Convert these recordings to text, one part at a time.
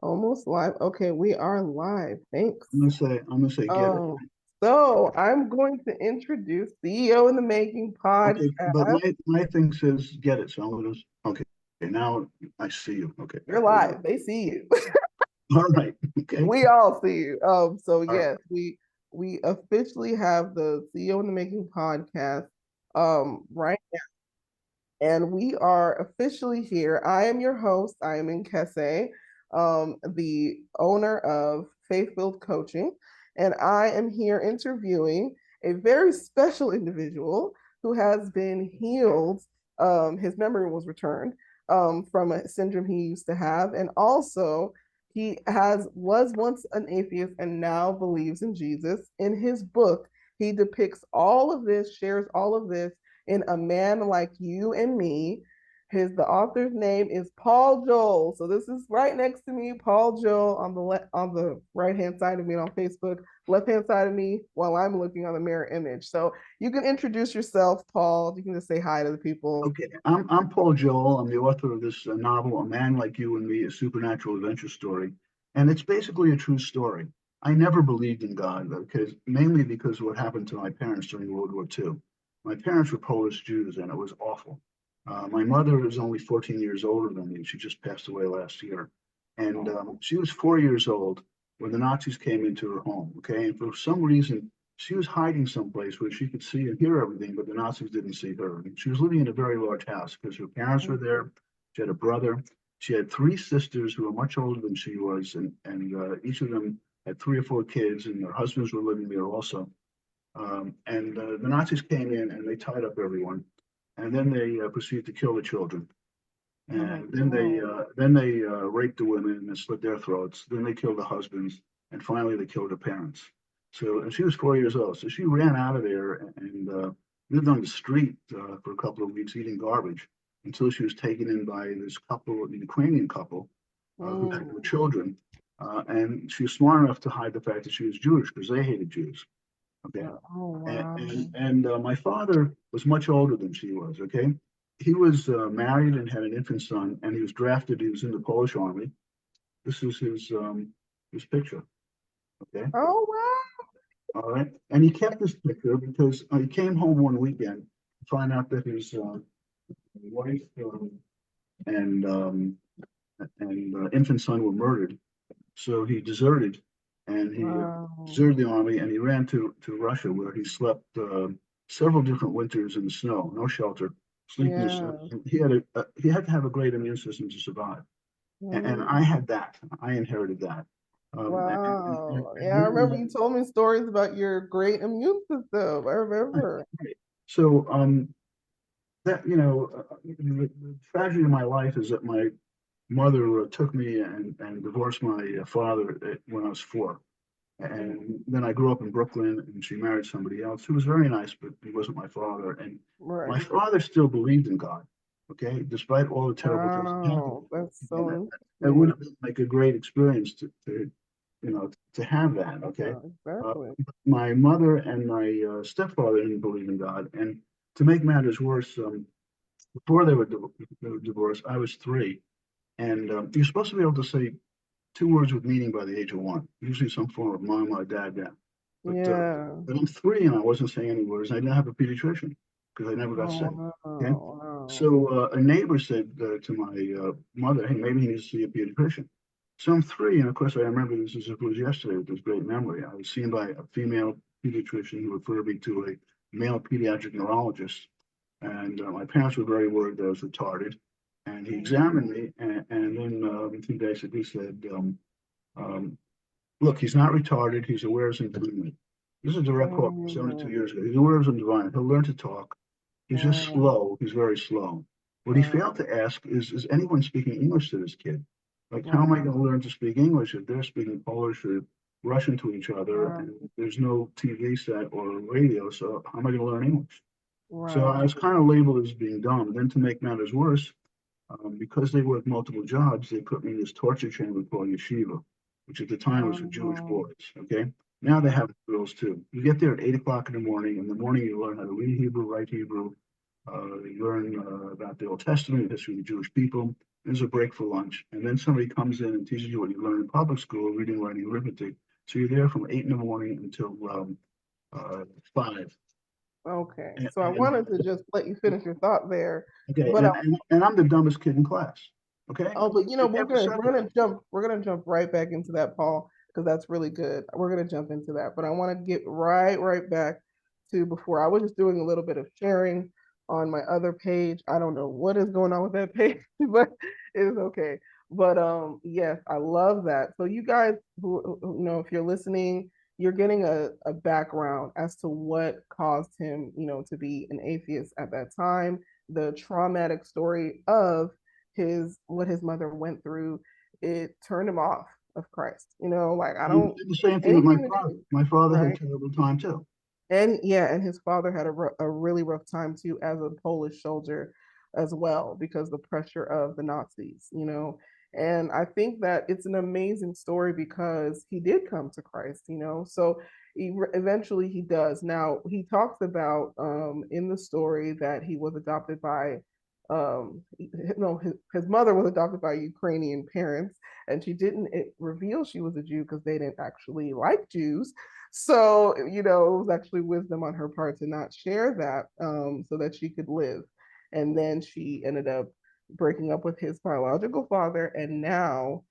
Almost live. Okay, we are live. Thanks. I'm gonna say get it. Um, so I'm going to introduce CEO in the Making Okay, but podcast. my thing says get it, so I'm gonna. Okay, now I see you. Okay, You're here we go. live. They see you. All right. Okay. We all see you. So All right. yes, we officially have the CEO in the Making podcast right and we are officially here. I am your host. I am Nkese, the owner of Faith Filled Coaching, and I am here interviewing a very special individual who has been healed. His memory was returned from a syndrome he used to have, and also he has was once an atheist and now believes in Jesus. In his book, he depicts all of this, shares all of this in A Man Like You and Me. The author's name is Paul Joel. So this is right next to me, Paul Joel on the right hand side of me on Facebook, left hand side of me while I'm looking on the mirror image. So you can introduce yourself, Paul. You can just say hi to the people. Okay. I'm Paul Joel. I'm the author of this novel, A Man Like You and Me, a supernatural adventure story, and it's basically a true story. I never believed in God because mainly because of what happened to my parents during World War II. My parents were Polish Jews, and it was awful. My mother is only 14 years older than me. She just passed away last year, and Oh, she was 4 years old when the Nazis came into her home. Okay, and for some reason she was hiding someplace where she could see and hear everything, but the Nazis didn't see her. And she was living in a very large house because her parents were there. She had a brother. She had three sisters who were much older than she was, and each of them had three or four kids, and their husbands were living there also. And the Nazis came in and they tied up everyone, and then they proceeded to kill the children. oh my And then they God. uh, then they raped the women and slit their throats. Then they killed the husbands, and finally they killed her parents. So, and she was 4 years old. So she ran out of there and lived on the street for a couple of weeks eating garbage until she was taken in by this couple, the Ukrainian couple, who had no Mm. children. And she was smart enough to hide the fact that she was Jewish because they hated Jews. Okay. Oh wow. And my father was much older than she was. Okay. He was married and had an infant son, and he was drafted. He was in the Polish army. This is his picture. Okay. Oh wow. All right. And he kept this picture because he came home one weekend to find out that his wife and um, and infant son were murdered. So he deserted, and he Wow. deserted the army, and he ran to Russia, where he slept several different winters in the snow, no shelter, sleep in the snow. Yeah. He had to have a great immune system to survive, and I Mm. had that. I inherited that. Wow. And Yeah, I then remember you told me stories about your great immune system. I remember. so that the tragedy of my life is that my mother took me and divorced my father when I was four. And then I grew up in Brooklyn and she married somebody else who was very nice, but he wasn't my father. And my Right. father still believed in God, okay, despite all the terrible things that happened. Wow. That's And so it would interesting. have been like a great experience to have that, okay. Yeah, Uh, exactly. my mother and my stepfather didn't believe in God. And to make matters worse, before they were divorced, I was three. And you're supposed to be able to say two words with meaning by the age of one, usually some form of mom or dad, dad. But uh, Yeah. but I'm three and I wasn't saying any words. And I didn't have a pediatrician because I never got sick. Oh, Okay, wow. Wow. so a neighbor said to my mother, "Hey, maybe he needs to see a pediatrician." So I'm three, and of course I remember this as if it was yesterday with this great memory. I was seen by a female pediatrician who referred me to a male pediatric neurologist, and my parents were very worried that I was retarded. And he examined Mhm. me, and then he basically said, um, look, he's not retarded. He's aware of his environment. This is a direct quote from 72 Mhm. years ago. He's aware of his environment. He'll learn to talk. He's just Wow. slow. He's very slow. What he Wow. failed to ask is anyone speaking English to this kid? Like, how am I going to Wow. learn to speak English if they're speaking Polish or Russian to each other Wow. and there's no TV set or radio? So how am I going to learn English? So I was Wow. kind of labeled as being dumb. Then to make matters worse, because they worked multiple jobs, they put me in this torture chamber called yeshiva, which at the time was for Jewish Wow. boys. Okay. Now they have girls too. You get there at 8 o'clock in the morning. In the morning, you learn how to read Hebrew, write Hebrew. You learn about the Old Testament, the history of the Jewish people. There's a break for lunch, and then somebody comes in and teaches you what you learned in public school, reading, writing, arithmetic. So you're there from 8 in the morning until 5. Okay. And, So I and wanted to just let you finish your thought there, okay, but and I'm the dumbest kid in class. Okay, oh, but I never said that. we're gonna jump right back into that, Paul, because that's really good. We're gonna jump into that, but I want to get right back to before. I was just doing a little bit of sharing on my other page. I don't know what is going on with that page, but it's okay. But yes, I love that. So you guys who if you're listening, you're getting a background as to what caused him, to be an atheist at that time, the traumatic story of his what his mother went through. It turned him off of Christ. Like I You don't did the same thing with my anything to father. do, My father had a right? terrible time too. And yeah, and his father had a really rough time too as a Polish soldier as well because the pressure of the Nazis. And I think that it's an amazing story because he did come to Christ. So eventually he does. Now he talks about in the story that he was adopted by no his mother was adopted by Ukrainian parents, and she didn't reveal she was a Jew because they didn't actually like Jews. So, it was actually wisdom on her part to not share that so that she could live. And then she ended up breaking up with his biological father. And now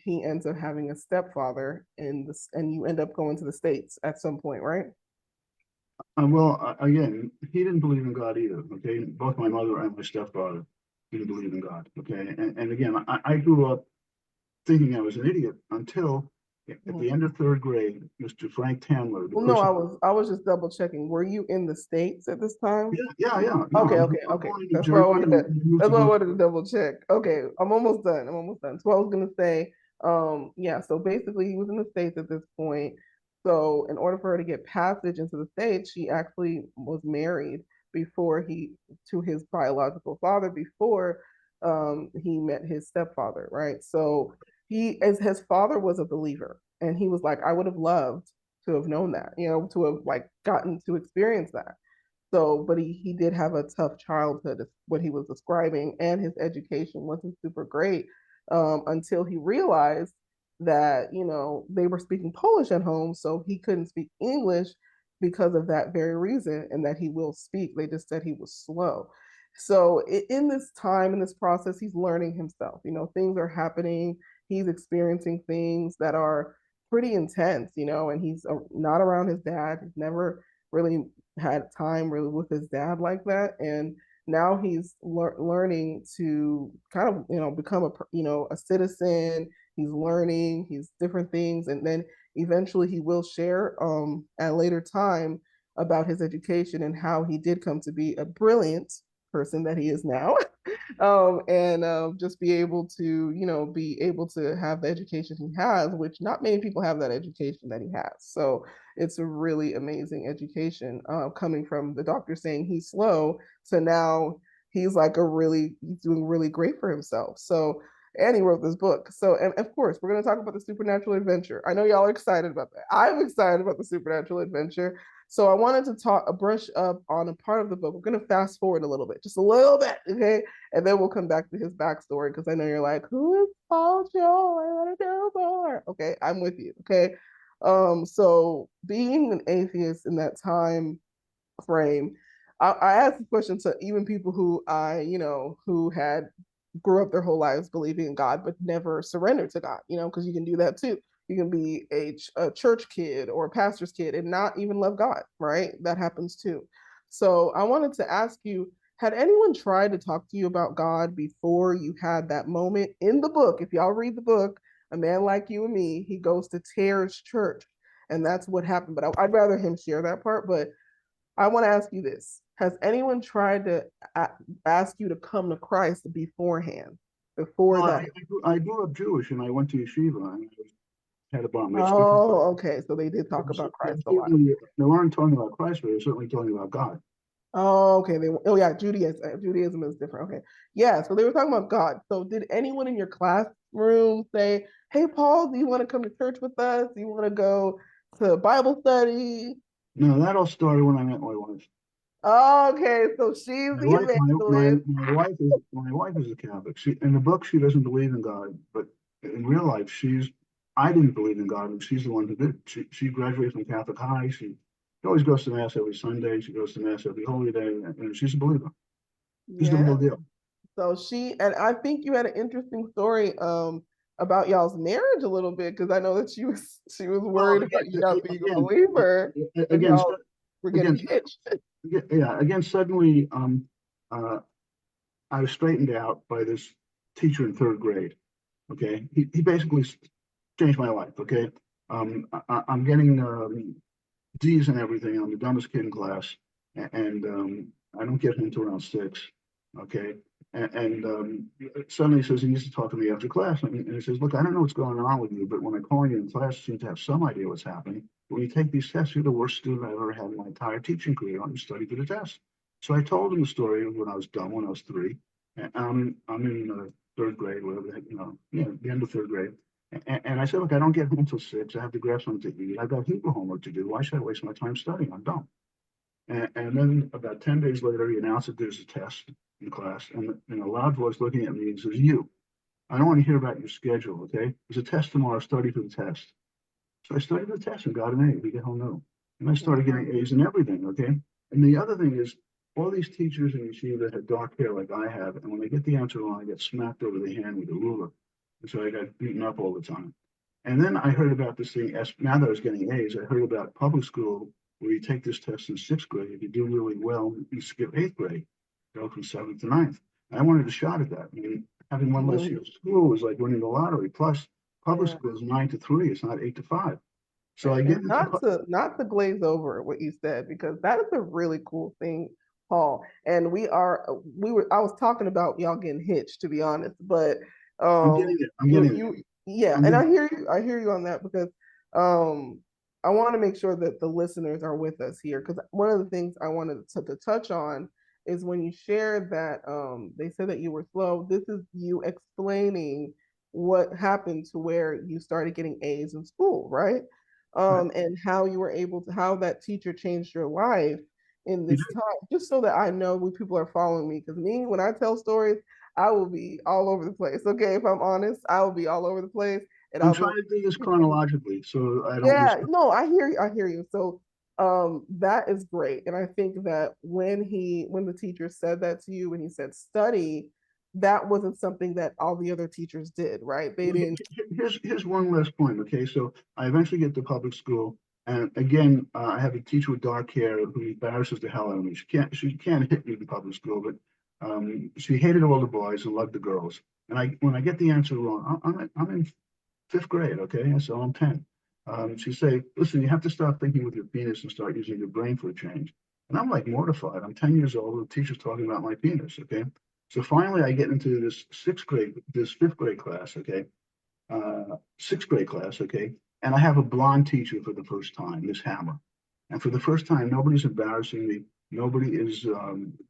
he ends up having a stepfather in this, and you end up going to the States at some point, right? Again, he didn't believe in God either. Okay, both my mother and my stepfather didn't believe in God. Okay, and again, I grew up thinking I was an idiot until at the Mhm. end of third grade, Mr. Frank Tamler, the Well, no, person. I was just double checking. Were you in the States at this time? Yeah. No, Okay, I was okay, okay. born in New That's what I Jersey wanted to. and moved That's to what I Brooklyn. wanted to double check. Okay, I'm almost done. I'm almost done. So I was gonna say, yeah. So basically, he was in the States at this point. So in order for her to get passage into the States, she actually was married before he to his biological father before he met his stepfather, right? So he, as his father was a believer, and he was like, I would have loved to have known that, to have like gotten to experience that. So, but he did have a tough childhood, is what he was describing, and his education wasn't super great until he realized that, they were speaking Polish at home, so he couldn't speak English because of that very reason, and that he will speak. They just said he was slow. So, in this time, in this process, he's learning himself. Things are happening. He's experiencing things that are pretty intense, and he's not around his dad. He's never really had time really with his dad like that, and now he's learning to kind of become a citizen. He's learning, he's different things, and then eventually he will share at a later time about his education and how he did come to be a brilliant person that he is now. And just be able to, be able to have the education he has, which not many people have that education that he has. So it's a really amazing education coming from the doctor saying he's slow. So now he's doing really great for himself. So, and he wrote this book. So, and of course, we're going to talk about the supernatural adventure. I know y'all are excited about that. I'm excited about the supernatural adventure. So I wanted to talk a brush up on a part of the book. We're going to fast forward a little bit, just a little bit, okay? And then we'll come back to his backstory because I know you're like, who is Paul Joe? I want to know more. Okay, I'm with you. Okay. So being an atheist in that time frame, I asked the question to even people who who had grew up their whole lives believing in God, but never surrendered to God, because you can do that too. You can be a church kid or a pastor's kid and not even love God, right? That happens too. So I wanted to ask you, had anyone tried to talk to you about God before you had that moment in the book? If y'all read the book, A Man Like You and Me, he goes to Tare's church, and that's what happened. But I'd rather him share that part. But I want to ask you this. Has anyone tried to ask you to come to Christ beforehand, before Well, that? I grew up Jewish and I went to yeshiva and I had a bar mitzvah. Oh, okay. So they did talk about Christ a lot. They weren't talking about Christ, but they were certainly talking about God. Oh, okay. Oh, yeah. Judaism is different. Okay. Yeah. So they were talking about God. So did anyone in your classroom say, "Hey, Paul, do you want to come to church with us? Do you want to go to Bible study?" No, that all started when I met my wife. Oh, okay, so she's My the wife, evangelist. my wife is a Catholic. She in the book she doesn't believe in God, but in real life I didn't believe in God, and she's the one who did. She graduated from Catholic high. She always goes to mass every Sunday. She goes to mass every holy day, and she's a believer. She's the Yeah. real deal. So she and I think you had an interesting story about y'all's marriage a little bit because I know that she was Well, worried about you not being a believer and again, y'all were again, getting hitched. yeah, again, suddenly, uh, I was straightened out by this teacher in third grade. Okay, he basically changed my life. Okay, I'm getting D's and everything. I'm the dumbest kid in class, and I don't get home until around 6. Okay, and suddenly he says he needs to talk to me after class, and he says, "Look, I don't know what's going on with you, but when I call you in class, you seem to have some idea what's happening. When you take these tests, you're the worst student I've ever had in my entire teaching career. I don't study for the test." So I told him the story of when I was dumb when I was 3. And I'm in third grade, whatever the heck, the end of third grade. And I said, look, I don't get home till 6. I have to grab something to eat. I've got heap of homework to do. Why should I waste my time studying? I'm dumb. And then about 10 days later, he announced that there's a test in class. And in a loud voice looking at me, he says, I don't want to hear about your schedule, okay? There's a test tomorrow. Study for the test. So I studied the test and got an A. We get home new. And I started Mhm. getting A's in everything, okay? And the other thing is, all these teachers in yeshiva had dark hair like I have. And when they get the answer wrong, I get smacked over the hand with a ruler. And so I got beaten up all the time. And then I heard about this thing, now that I was getting A's, I heard about public school where you take this test in 6th grade. If you do really well, you skip 8th grade, go from 7th to 9th. And I wanted a shot at that. I mean, having one less year of school was like winning the lottery. Plus, public Yeah. school is 9 to 3, it's not 8 to 5. So I get And into, not to glaze over what you said because that is a really cool thing, Paul. And I was talking about y'all getting hitched to be honest, but I'm getting it. I'm you getting it. you yeah, I'm and getting I hear you on that because um I want to make sure that the listeners are with us here because one of the things I wanted to touch on is when you shared that they said that you were slow. This is you explaining what happened to where you started getting A's in school, right? right. And how you were able to, how that teacher changed your life in You this do. time, just so that I know when people are following me. Because me, when I tell stories, I will be all over the place. Okay, if I'm honest, I will be all over the place, and I'm I'll be trying like, to do this chronologically so I don't lose. yeah, no, I hear you. I hear you. So that is great. And I think that when the teacher said that to you, when he said study, that wasn't something that all the other teachers did, right? They Well, didn't. here's one last point. Okay, so I eventually get to public school, and again, I have a teacher with dark hair who embarrasses the hell out of me. She can't hit me in public school, but she hated all the boys and loved the girls. And when I get the answer wrong, I'm in 5th grade. Okay, so I'm 10. She say, listen, you have to stop thinking with your penis and start using your brain for a change. And I'm like mortified. I'm 10 years old. The teacher's talking about my penis. Okay. So finally, I get into this 5th grade class. Okay, 6th grade class, okay? And I have a blonde teacher for the first time, Miss Hammer. And for the first time, nobody's embarrassing me. Nobody is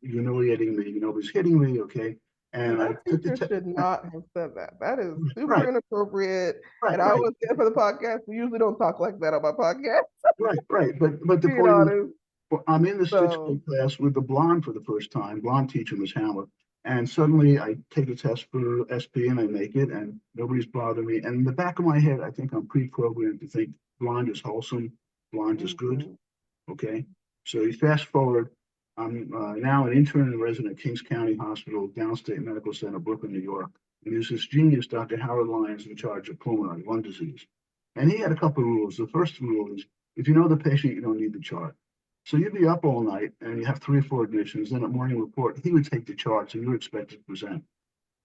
humiliating me. Nobody's hitting me, okay? And And I that took the teacher test. should not have said that. That is super Right, inappropriate. right, And I right, was there for the podcast. We usually don't talk like that on my podcast, right. But the being point is, honest. well, I'm in the sixth So grade class with the blonde for the first time, blonde teacher, Miss Hammer. And suddenly I take a test for SP and I make it, and nobody's bothering me. And in the back of my head, I think I'm pre-programmed to think blonde is wholesome, blonde is good. mhm. Okay. So you fast forward, I'm now an intern and resident at Kings County Hospital, Downstate Medical Center, Brooklyn, New York. And there's this genius, Dr. Howard Lyons, in charge of pulmonary lung disease. And he had a couple of rules. The first rule is if you know the patient, you don't need the chart. So you'd be up all night and you have 3 or 4 admissions. Then at morning report, he would take the charts and you're expected to present.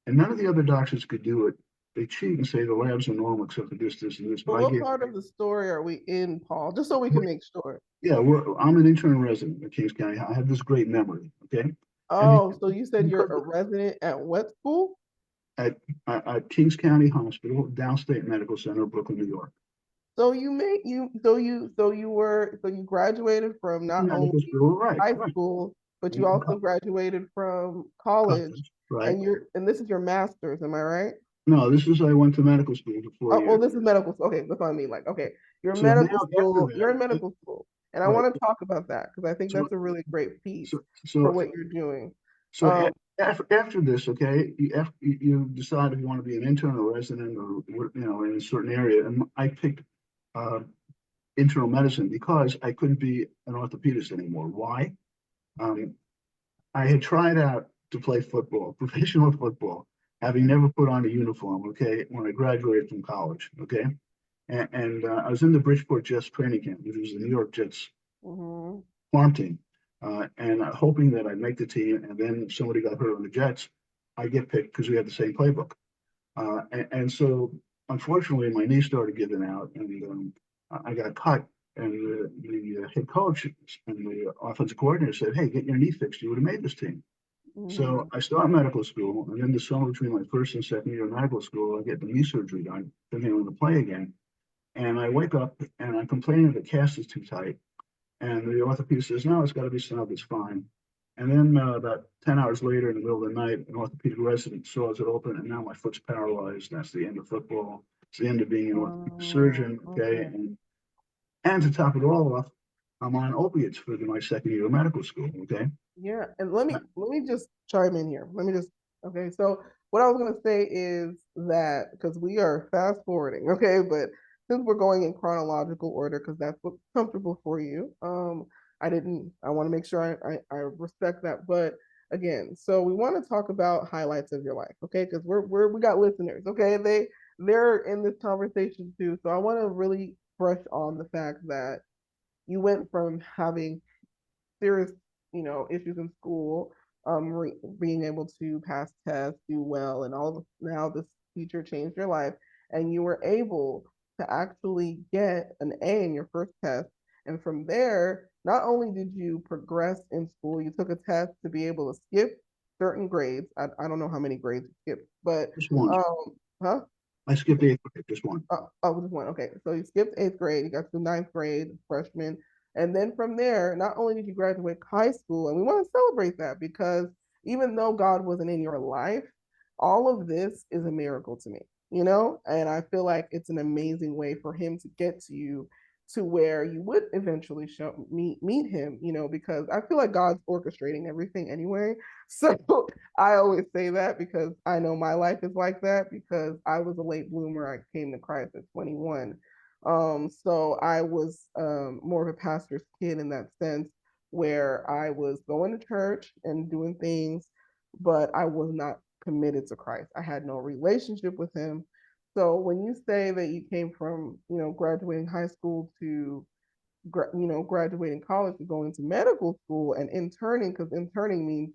And none of the other doctors could do it. They cheat and say the labs are normal except for this, and this. But But I what gave, part of the story are we in, Paul? Just so we can make sure. yeah, I'm an intern resident at Kings County. I have this great memory. Okay. And Oh, so you said you're because a resident at what school? at, at Kings County Hospital, Downstate Medical Center, Brooklyn, New York. So you made you so you graduated from not only Medical school, right, high right. school, but you also graduated from college, College, right. and this is your master's, am I right? No, I went to medical school for four Oh, well, years. this is medical school. Okay, that's what I mean. Like, okay, So now after you're in that, medical school. And I Right. want to talk about that because I think So, that's a really great piece so, for so, what you're doing. so Um, after this, okay, you decide if you want to be an intern or resident or, in a certain area. And I picked uh, internal medicine because I couldn't be an orthopedist anymore. Why? Um, I had tried out to play football, professional football, having never put on a uniform, okay, when I graduated from college, okay? And I was in the Bridgeport Jets training camp, which was the New York Jets mhm, farm team, and hoping that I'd make the team. And then if somebody got hurt on the Jets, I get picked because we had the same playbook. And so, unfortunately, my knee started giving out, and I got cut. And the head coach and the offensive coordinator said, "Hey, get your knee fixed. You would have made this team." So mhm, I start medical school, and then the summer between my first and second year of medical school, I get the knee surgery done, thinking I'm going to play again. And I wake up and I'm complaining that the cast is too tight. And the orthopedist says, no, it's got to be snug, it's fine. And then about 10 hours later, in the middle of the night, an orthopedic resident saws it open, and now my foot's paralyzed. That's the end of football. It's the end of being an orthopedic surgeon. Okay. okay. And to top it all off, I'm on opiates for my second year of medical school. Okay. Yeah, and let me just chime in here. Let me just okay. So what I was gonna say is that because we are fast forwarding, okay, but since we're going in chronological order, because that's what's comfortable for you, I want to make sure I respect that. But again, so we want to talk about highlights of your life, okay? Because we got listeners, okay? They're in this conversation too. So I want to really brush on the fact that you went from having serious, issues in school, being able to pass tests, do well, and all of now this teacher changed your life, and you were able to actually get an A in your first test. And from there, not only did you progress in school, you took a test to be able to skip certain grades. I don't know how many grades you skipped, but Just one. huh? I skipped eighth grade, just one. Just one. Okay, so you skipped eighth grade, you got to ninth grade, freshman, and then from there, not only did you graduate high school, and we want to celebrate that because even though God wasn't in your life, all of this is a miracle to me, and I feel like it's an amazing way for Him to get to you to where you would eventually meet Him, because I feel like God's orchestrating everything anyway. So I always say that because I know my life is like that because I was a late bloomer. I came to Christ at 21. So I was more of a pastor's kid in that sense, where I was going to church and doing things, but I was not committed to Christ. I had no relationship with Him. So when you say that you came from, graduating high school to graduating college to going to medical school and interning, because interning means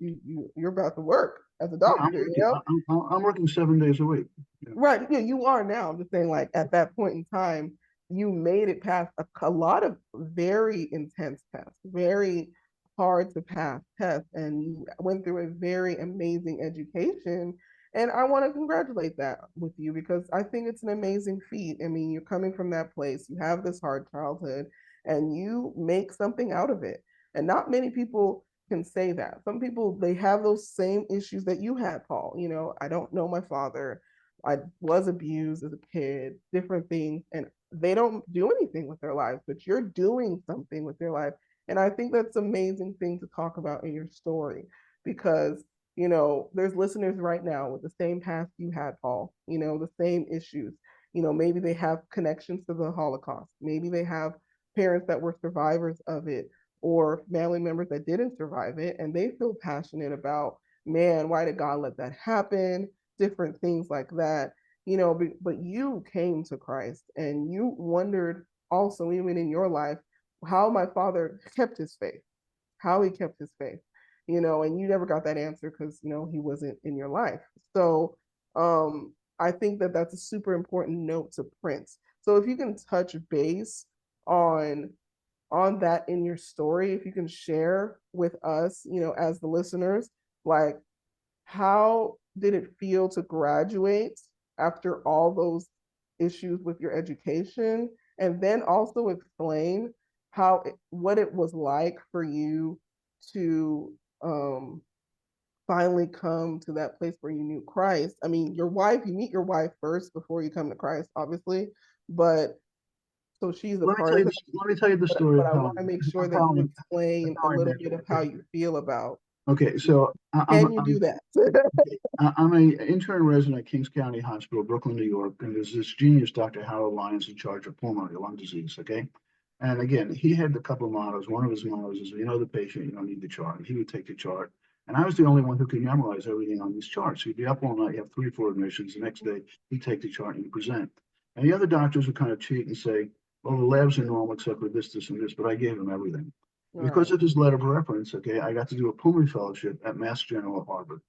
you're about to work as a Yeah, I'm doctor, working. I'm working 7 days a week. Yeah. Right. Yeah, you are now. I'm just saying, like, at that point in time, you made it past a lot of very intense tests, very hard to pass tests, and you went through a very amazing education. And I want to congratulate that with you because I think it's an amazing feat. I mean, you're coming from that place, you have this hard childhood, and you make something out of it. And not many people can say that. Some people, they have those same issues that you had, Paul. I don't know my father. I was abused as a kid, different things, and they don't do anything with their lives, but you're doing something with your life. And I think that's an amazing thing to talk about in your story because, there's listeners right now with the same past you had, Paul, the same issues. Maybe they have connections to the Holocaust. Maybe they have parents that were survivors of it or family members that didn't survive it. And they feel passionate about, man, why did God let that happen? Different things like that, but you came to Christ and you wondered also, even in your life, how my father kept his faith, how he kept his faith, and you never got that answer because, he wasn't in your life. So, I think that that's a super important note to Prince. So if you can touch base on that in your story, if you can share with us, as the listeners, like how did it feel to graduate after all those issues with your education? And then also explain what it was like for you to finally come to that place where you knew Christ. I mean, your wife, you meet your wife first before you come to Christ, obviously, but So she's a Let me part tell of you that, this. Let me tell you the story but of I want to make sure that you explain a how I little met bit of her. how you feel about. Okay, so Can you do that? I'm an intern resident at Kings County Hospital, Brooklyn, New York, and there's this genius, Dr. Harold Lyons, in charge of pulmonary lung disease. Okay, and again, he had a couple of mottos. One of his mottos is, "You know the patient, you don't need the chart." And he would take the chart, and I was the only one who could memorize everything on these charts. He'd be up all night, you have 3 or 4 admissions. The next day, he'd take the chart and he'd present. And the other doctors would kind of cheat and say, "Well, the labs are normal except for this, and this," but I gave him everything. Because Right. of his letter of reference, okay, I got to do a pulmonary fellowship at Mass General at Harvard.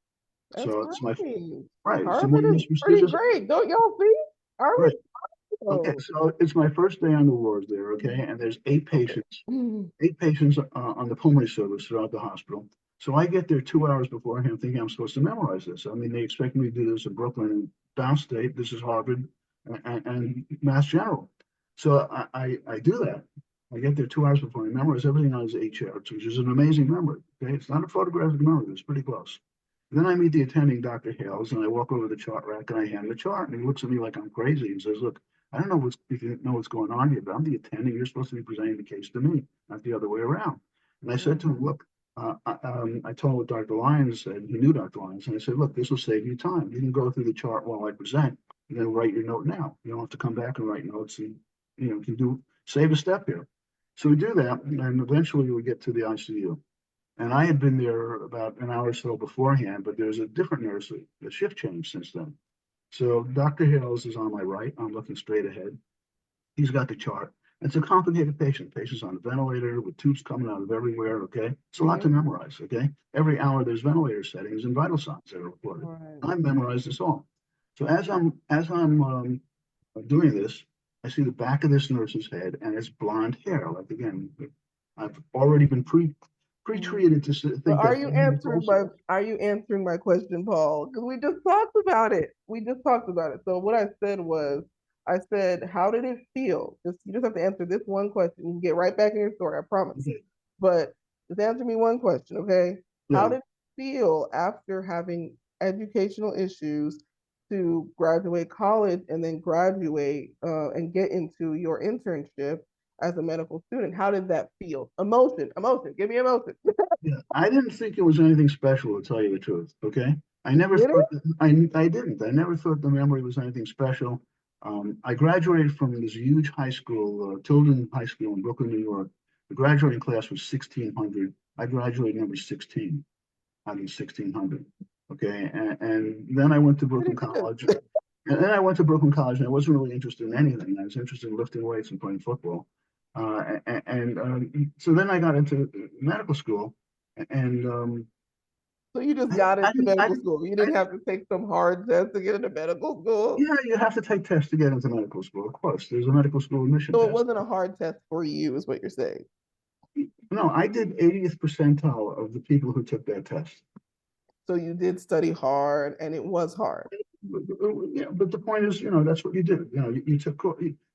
That's So it's my great. right. It's one Harvard of the is most pretty prestigious. great. Don't y'all see? Right. Harvard. Okay. Oh. So it's my first day on the wards there. Okay. And there's Okay. 8 patients on the pulmonary service throughout the hospital. So I get there 2 hours beforehand thinking I'm supposed to memorize this. I mean, they expect me to do this in Brooklyn and downstate. This is Harvard and Mass General. So I do that. I get there 2 hours before I memorize everything on his 8 charts, which is an amazing memory. Okay. It's not a photographic memory. It's pretty close. Then I meet the attending, Dr. Hales, and I walk over to the chart rack and I hand him the chart. And he looks at me like I'm crazy and says, "Look, I don't know if you know what's going on here, but I'm the attending. You're supposed to be presenting the case to me, not the other way around." And I said to him, "Look, I told him what Dr. Lyons said. He knew Dr. Lyons. And I said, 'Look, this will save you time. You can go through the chart while I present and then write your note now. You don't have to come back and write notes and, can save a step here.'" So we do that. And eventually we get to the ICU. And I had been there about an hour or so beforehand, but there's a different nurse, the shift changed since then. So Dr. Hales is on my right. I'm looking straight ahead. He's got the chart. It's a complicated patient. Patient's on a ventilator with tubes coming out of everywhere. Okay. It's a lot to memorize. Okay. Every hour there's ventilator settings and vital signs that are reported. Right. I memorized this all. So as I'm doing this, I see the back of this nurse's head and it's blonde hair. Like again, I've already been pre-treated to But think that it's also are you answering my question, Paul? Because we just talked about it. We just talked about it. So what I said was, I said, how did it feel? Just you just have to answer this one question. You can get right back in your story, I promise. okay. But just answer me one question, okay? How Yeah. did it feel after having educational issues to graduate college and then graduate and get into your internship as a medical student? How did that feel? Emotion. Give me emotion. Yeah, I didn't think it was anything special, to tell you the truth. Okay, I You never did thought it? that, I didn't. I never thought the memory was anything special. I graduated from this huge high school, Tilden High School in Brooklyn, New York. The graduating class was 1,600. I graduated number 16 out of 1,600. Okay, and then I went to Pretty Brooklyn good. College. And then I went to Brooklyn College, and I wasn't really interested in anything. I was interested in lifting weights and playing football. So then I got into medical school, and So you just got I into didn't, I medical didn't, school. You I didn't didn't, have to take some hard test to get into medical school. yeah, you have to take tests to get into medical school. Of course, there's a medical school admission So it test. wasn't a hard test for you, is what you're saying. No, I did 80th percentile of the people who took that test. So you did study hard and it was hard. Yeah, but the point is, that's what you do. You took,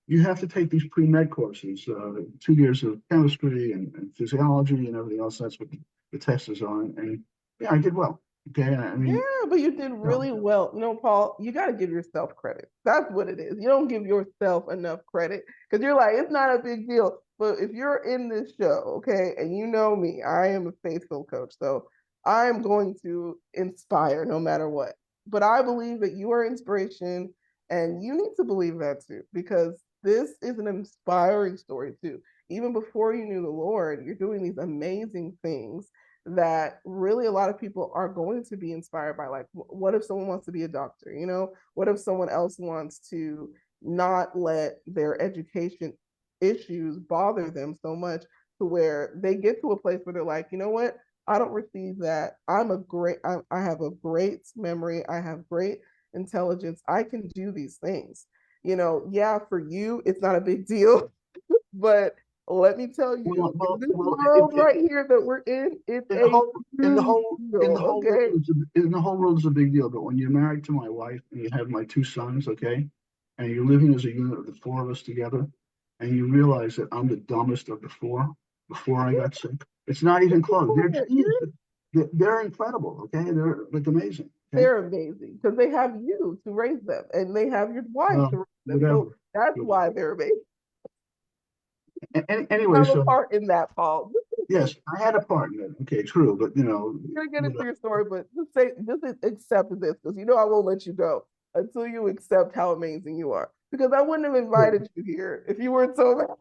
you have to take these pre-med courses, 2 years of chemistry and physiology and everything else. That's what the test is on. And yeah, I did well. Okay. I mean, Yeah, but you did no, really well. Paul, you got to give yourself credit. That's what it is. You don't give yourself enough credit because you're like, it's not a big deal. But if you're in this show, okay, and you know me, I am a faithful coach. So I'm going to inspire no matter what. But I believe that you are inspiration and you need to believe that too because this is an inspiring story too. Even before you knew the Lord, you're doing these amazing things that really a lot of people are going to be inspired by. Like, what if someone wants to be a doctor? What if someone else wants to not let their education issues bother them so much to where they get to a place where they're like, you know what? I don't receive that. I have a great memory. I have great intelligence. I can do these things. Yeah, for you, it's not a big deal, but let me tell well, you, in well, this well, world right here that we're in, it's in the a whole, in the huge whole, in the deal, whole world, okay? in the whole world is a big deal. But when you're married to my wife and you have my 2 sons, okay, and you're living as a unit of the 4 of us together, and you realize that I'm the dumbest of the 4 before I got sick, it's not even close. They're geniuses. They're incredible. Okay, they're like amazing. Okay, They're amazing because they have you to raise them and they have your wife well, to raise them. So whatever. that's Whatever. why they're amazing. Anyway, have a so part in that, Paul. yes, I had a part in it. Okay, true, but You're gonna get into your story, but just accept this because I won't let you go until you accept how amazing you are. Because I wouldn't have invited you here if you weren't so amazing.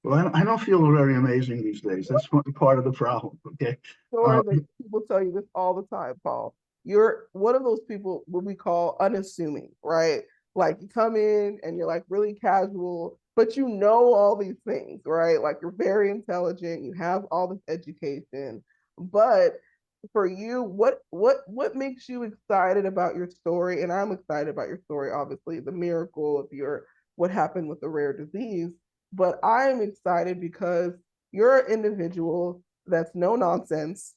well, I don't feel very amazing these days. That's part of the problem. Okay. Stories that people tell you this all the time, Paul. You're one of those people what we call unassuming, right? Like you come in and you're like really casual, but you know all these things, right? Like you're very intelligent, you have all this education, but for you, what makes you excited about your story? And I'm excited about your story, obviously, the miracle of your what happened with the rare disease. But I'm excited because you're an individual that's no nonsense,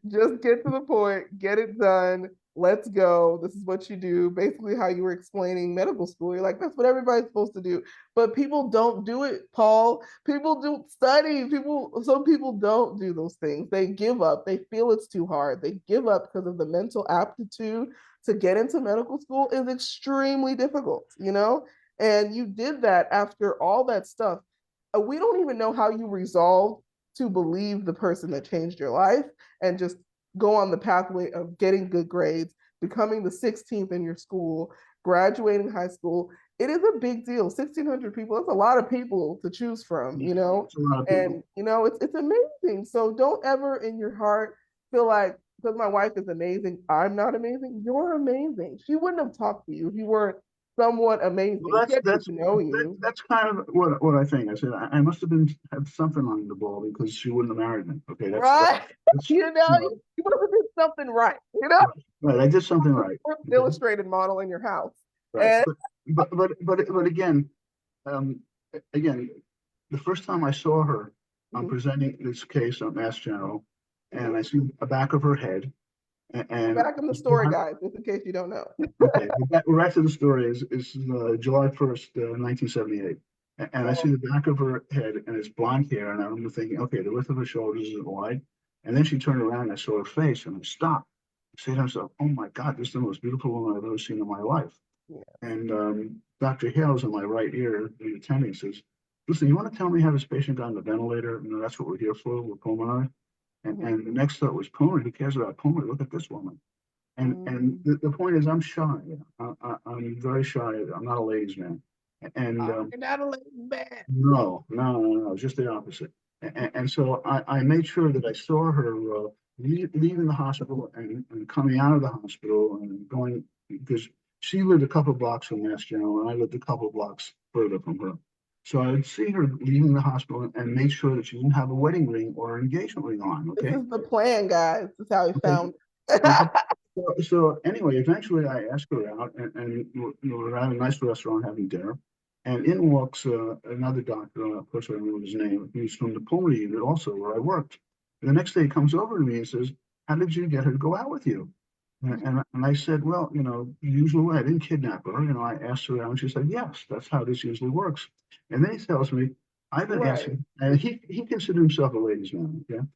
just get to the point, get it done. Let's go. This is what you do. Basically, how you were explaining medical school. You're like, that's what everybody's supposed to do. But people don't do it, Paul. People do study. Some people don't do those things. They give up. They feel it's too hard. They give up because of the mental aptitude to get into medical school is extremely difficult. And you did that after all that stuff. We don't even know how you resolved to believe the person that changed your life and just go on the pathway of getting good grades, becoming the 16th in your school, graduating high school. It is a big deal. 1,600 people, that's a lot of people to choose from, it's a lot of people. and it's amazing. So don't ever in your heart feel like because my wife is amazing, I'm not amazing. You're amazing. She wouldn't have talked to you if you weren't somewhat Well, amazing. She had to get to know you. that's kind of what I think. I said I must have been had something on the ball because she wouldn't have married me. Okay, Right. that's You know, you know, you must have did something right. right. Right, I did something right. Okay, Illustrated model in your house. right. And But um, again, the first time I saw her, I'm mm-hmm. presenting this case on Mass General, and I see the back of her head, and Back in the story, guys, just in case you don't know. okay, the rest of the story is July 1st, 1978. And I see the back of her head and it's blonde hair. And I remember thinking, okay, the width of her shoulders isn't wide. And then she turned around and I saw her face and I stopped. I said to myself, oh my God, this is the most beautiful woman I've ever seen in my life. Yeah. And Dr. Hales in my right ear, the attending says, listen, you want to tell me how this patient got on the ventilator? That's what we're here for. We're pulmonary. Mm-hmm. And the next thought was pulmonary. Who cares about pulmonary? Look at this woman. And Mm-hmm. the point is, I'm shy. I'm very shy. I'm not a ladies' man. And You're not a lady man. no, just the opposite. And so I made sure that I saw her leaving the hospital and coming out of the hospital and going because she lived a couple of blocks from Mass General and I lived a couple of blocks further from her. So I would see her leaving the hospital and make sure that she didn't have a wedding ring or an engagement ring on. This Okay. is the plan, guys. This is how he Okay. found. Okay. So anyway, eventually I asked her out, and we're at a nice restaurant having dinner, and in walks another doctor. Of course, I don't remember his name. He's from the pulmonary unit, also where I worked. And the next day, he comes over to me and says, "How did you get her to go out with you?" And I said, "Well, the usual way. I didn't kidnap her. I asked her out, and she said, yes, that's how this usually works." And then he tells me, "I've been Right. asking," and he considered himself a ladies' man. Okay.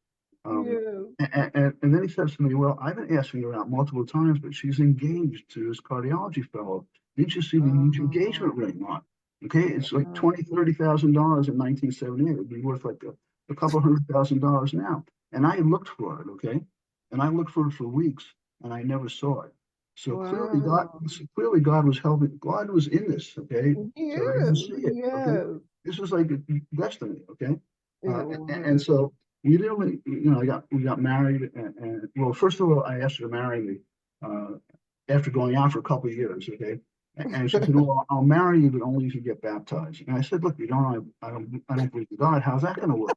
Yeah. And then he says to me, "Well, I've been asking her out multiple times, but she's engaged to this cardiology fellow. Didn't you see the huge engagement ring on? Okay, it's like $20,000, $30,000 in 1978. It'd be worth like a couple $100,000 now." And I looked for it, okay, and I looked for it for weeks, and I never saw it. So Wow. clearly God was helping. God was in this, okay, so I didn't Yes. see it, okay. Yes. This was like destiny, okay. It And was. so we didn't, we got married, and well, first of all, I asked her to marry me uh, after going out for a couple of years, okay. And she said, "Well, I'll marry you, but only if you get baptized." And I said, "Look, I don't believe in God. How's that going to work?"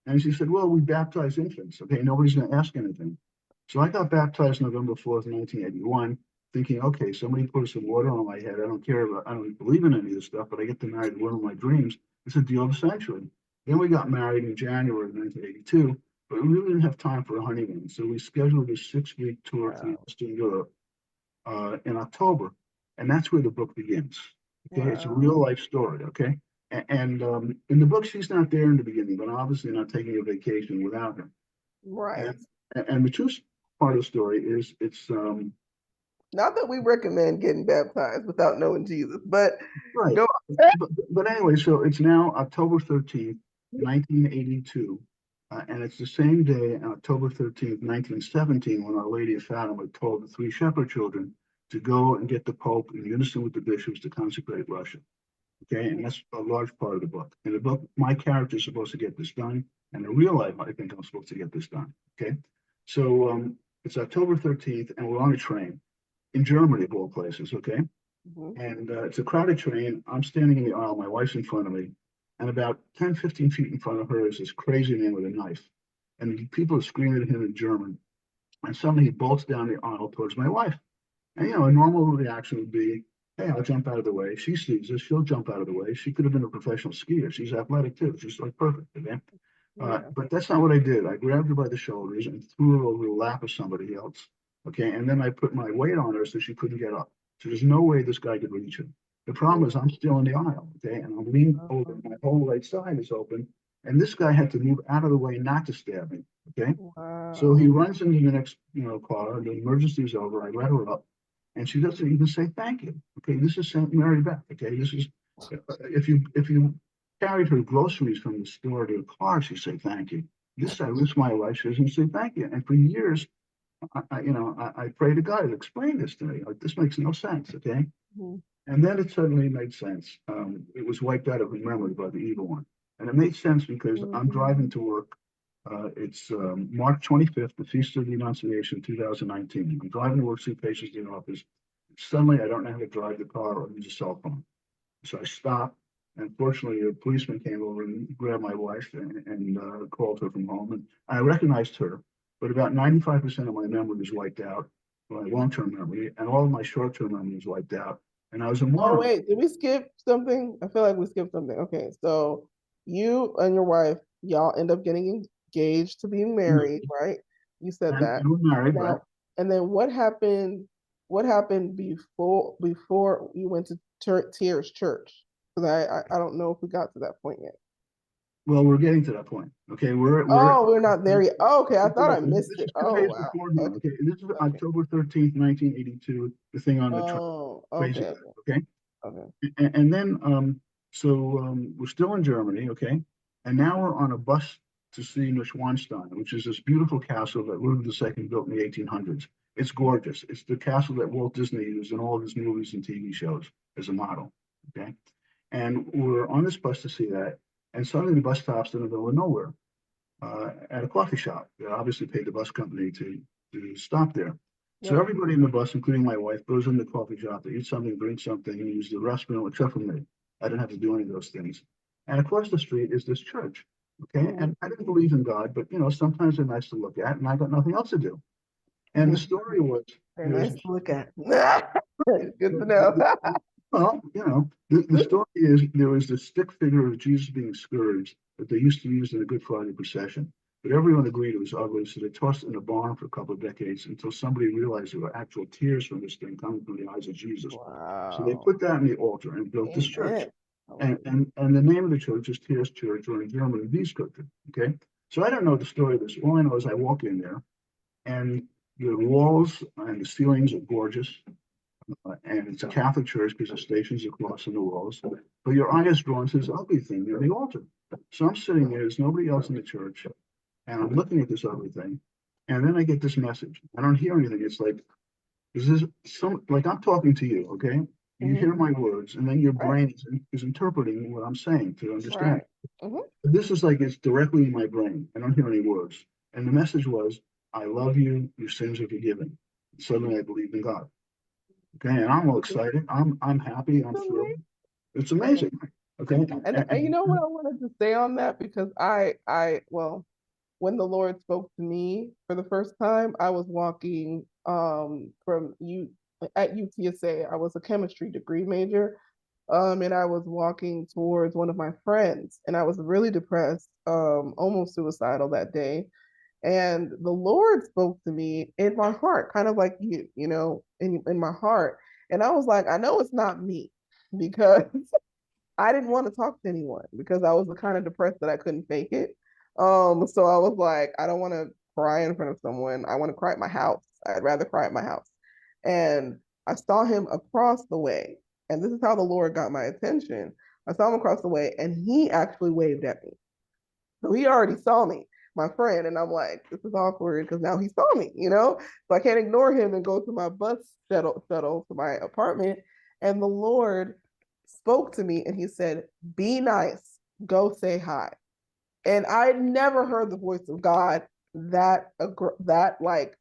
And she said, "Well, we baptize infants. Okay, nobody's going to ask anything." So I got baptized November 4th, 1981, thinking, okay, somebody put some water on my head. I don't believe in any of this stuff, but I get to marry the woman of my dreams. It's a deal of the century. Then we got married in January of 1982, but we really didn't have time for a honeymoon. So we scheduled a 6-week tour through Wow. Eastern Europe in October. And that's where the book begins. Okay, it's a real Wow. life story. Okay. And in the book, she's not there in the beginning, but obviously not taking a vacation without her. Right. And the true part of the story is Not that we recommend getting baptized without knowing Jesus, but Right. go. But anyway, so it's now October 13th, 1982. And it's the same day, October 13th, 1917, when Our Lady of Fatima told the three shepherd children to go and get the Pope in unison with the bishops to consecrate Russia. Okay, and that's a large part of the book. In the book, my character is supposed to get this done, and in real life, I think I'm supposed to get this done. Okay, so it's October 13th, and we're on a train in Germany, of all places. Okay, Mhm. and it's a crowded train. I'm standing in the aisle, my wife's in front of me, and about 10, 15 feet in front of her is this crazy man with a knife. And people are screaming at him in German. And suddenly he bolts down the aisle towards my wife. And, a normal reaction would be, hey, I'll jump out of the way. She sees this, she'll jump out of the way. She could have been a professional skier. She's athletic too. She's like perfect. Okay? Yeah. But that's not what I did. I grabbed her by the shoulders and threw her over the lap of somebody else. Okay. And then I put my weight on her so she couldn't get up. So there's no way this guy could reach her. The problem is I'm still in the aisle. Okay. And I'm leaning over. My whole right side is open. And this guy had to move out of the way not to stab me. Okay. So he Wow. runs into the next, car. The emergency is over. I let her up, and she doesn't even say thank you. Okay, this is Saint Mary Beth. Okay, this is if you carried her groceries from the store to the car, she'd say thank you. This I risk my life. She doesn't say thank you. And for years, I pray to God to explain this to me. Like this makes no sense. Okay, Mhm. and then it suddenly made sense. It was wiped out of my memory by the evil one. And it made sense because I'm Mhm. driving to work. It's March 25th, the Feast of the Annunciation, 2019. I'm driving to work, see patients in the office. Suddenly, I don't know how to drive the car or use a cell phone. So I stopped. And fortunately, a policeman came over and grabbed my wife and called her from home. And I recognized her, but about 95% of my memory was wiped out, my long-term memory, and all of my short-term memory was wiped out. And I was a Oh moron. wait, did we skip something? I feel like we skipped something. Okay, so you and your wife, y'all end up getting engaged to being married, right? You said that. And we're married, right? Now, and then what happened? What happened before you went to Tears Church? Because I don't know if we got to that point yet. Well, we're getting to that point. Okay, we're Oh, we're not there yet. Oh, okay, I thought yeah, I missed this it. is two Oh days wow. beforehand. Okay, Okay, this is okay. October 13th, 1982. The thing on the train, Oh, crazy okay, guy. Okay, okay. and then we're still in Germany. Okay, and now we're on a bus to see Neuschwanstein, which is this beautiful castle that Ludwig II built in the 1800s. It's gorgeous. It's the castle that Walt Disney used in all of his movies and TV shows as a model. Okay, and we're on this bus to see that, and suddenly the bus stops in the middle of nowhere at a coffee shop. They obviously paid the bus company to stop there. So Right. everybody in the bus, including my wife, goes in the coffee shop to eat something, drink something, and use the restroom, except for me. I didn't have to do any of those things. And across the street is this church. Okay. Mhm. And I didn't believe in God, but sometimes they're nice to look at, and I got nothing else to do. And the Mhm. story was Very there was nice to look at. Good to know. well, the story is there was this stick figure of Jesus being scourged that they used to use in the Good Friday procession. But everyone agreed it was ugly, so they tossed it in a barn for a couple of decades until somebody realized there were actual tears from this thing coming from the eyes of Jesus. So they Wow. put that in the altar and built this church. Amen. And Hallelujah. and, and the name of the church is Tears Church, or in German, Wieskirche. Okay. So I don't know the story of this. All I know is I walk in there and the walls and the ceilings are gorgeous. And it's a Catholic church because the stations are across in the walls. But your eye is drawn to this ugly thing near the altar. So I'm sitting there, there's nobody else in the church, and I'm looking at this ugly thing. And then I get this message. I don't hear anything. It's like, is this like I'm talking to you, okay? You Mhm. hear my words, and then your Right. brain is interpreting what I'm saying to understand. Right. Mhm. This is like it's directly in my brain. I don't hear any words. And the message was, I love you, your sins are forgiven. Suddenly I believed in God. Okay, and I'm all excited. I'm happy. I'm thrilled. It's amazing. Okay, And you know what I wanted to say on that because well, when the Lord spoke to me for the first time, I was walking from you at UTSA. I was a chemistry degree major. And I was walking towards one of my friends, and I was really depressed, almost suicidal that day. And the Lord spoke to me in my heart, kind of like in my heart. And I was like, I know it's not me because I didn't want to talk to anyone because I was the kind of depressed that I couldn't fake it. So I was like, I don't want to cry in front of someone. I want to cry at my house. I'd rather cry at my house. And I saw him across the way. And this is how the Lord got my attention. I saw him across the way and he actually waved at me. So he already saw me, my friend. And I'm like, this is awkward because now he saw me, you know? So I can't ignore him and go to my bus shuttle to my apartment. And the Lord spoke to me and he said, be nice, go say hi. And I had never heard the voice of God that like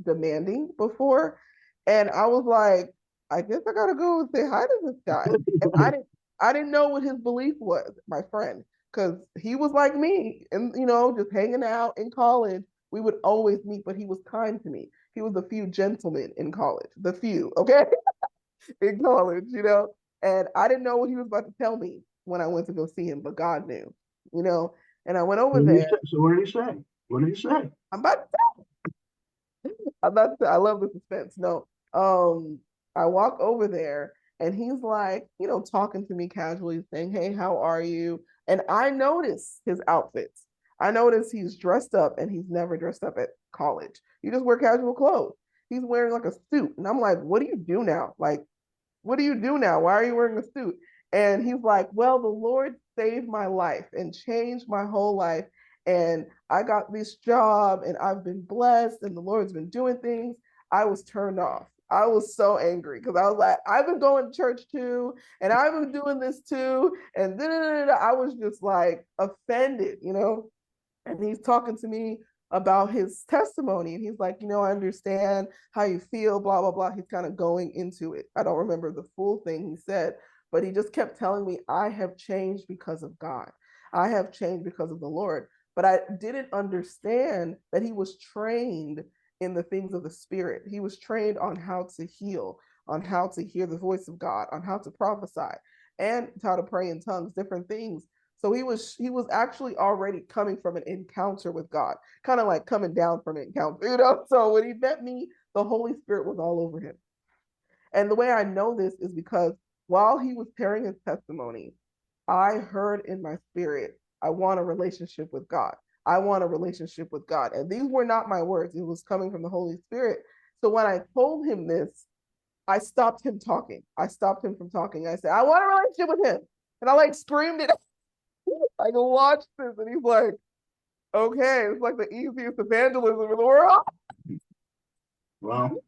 demanding before. And I was like, I guess I gotta go and say hi to this guy. And I didn't know what his belief was, my friend, because he was like me and just hanging out in college. We would always meet, but he was kind to me. He was a few gentlemen in college, the few, okay, in college. And I didn't know what he was about to tell me when I went to go see him, but God knew. And I went over What did he there. say? So what did he say? What did he say? I'm about I love the suspense. No. I walk over there and he's like, talking to me casually, saying, hey, how are you? And I notice his outfits. I notice he's dressed up and he's never dressed up at college. He just wear casual clothes. He's wearing like a suit. And I'm like, what do you do now? Like, what do you do now? Why are you wearing a suit? And he's like, well, the Lord saved my life and changed my whole life. And I got this job and I've been blessed and the Lord's been doing things. I was turned off. I was so angry because I was like, I've been going to church too, and I've been doing this too. And then I was just like offended. And he's talking to me about his testimony. And he's like, I understand how you feel, blah, blah, blah. He's kind of going into it. I don't remember the full thing he said, but he just kept telling me, I have changed because of God. I have changed because of the Lord. But I didn't understand that he was trained in the things of the Spirit. He was trained on how to heal, on how to hear the voice of God, on how to prophesy, and how to pray in tongues, different things. So he was actually already coming from an encounter with God, kind of like coming down from an encounter. So when he met me, the Holy Spirit was all over him. And the way I know this is because while he was sharing his testimony, I heard in my spirit, I want a relationship with God. I want a relationship with God. And these were not my words, it was coming from the Holy Spirit. So when I told him this, I stopped him talking. I stopped him from talking. I said, I want a relationship with him. And I like screamed it. I can watch this. And he's like, okay, it's like the easiest evangelism in the world. Well,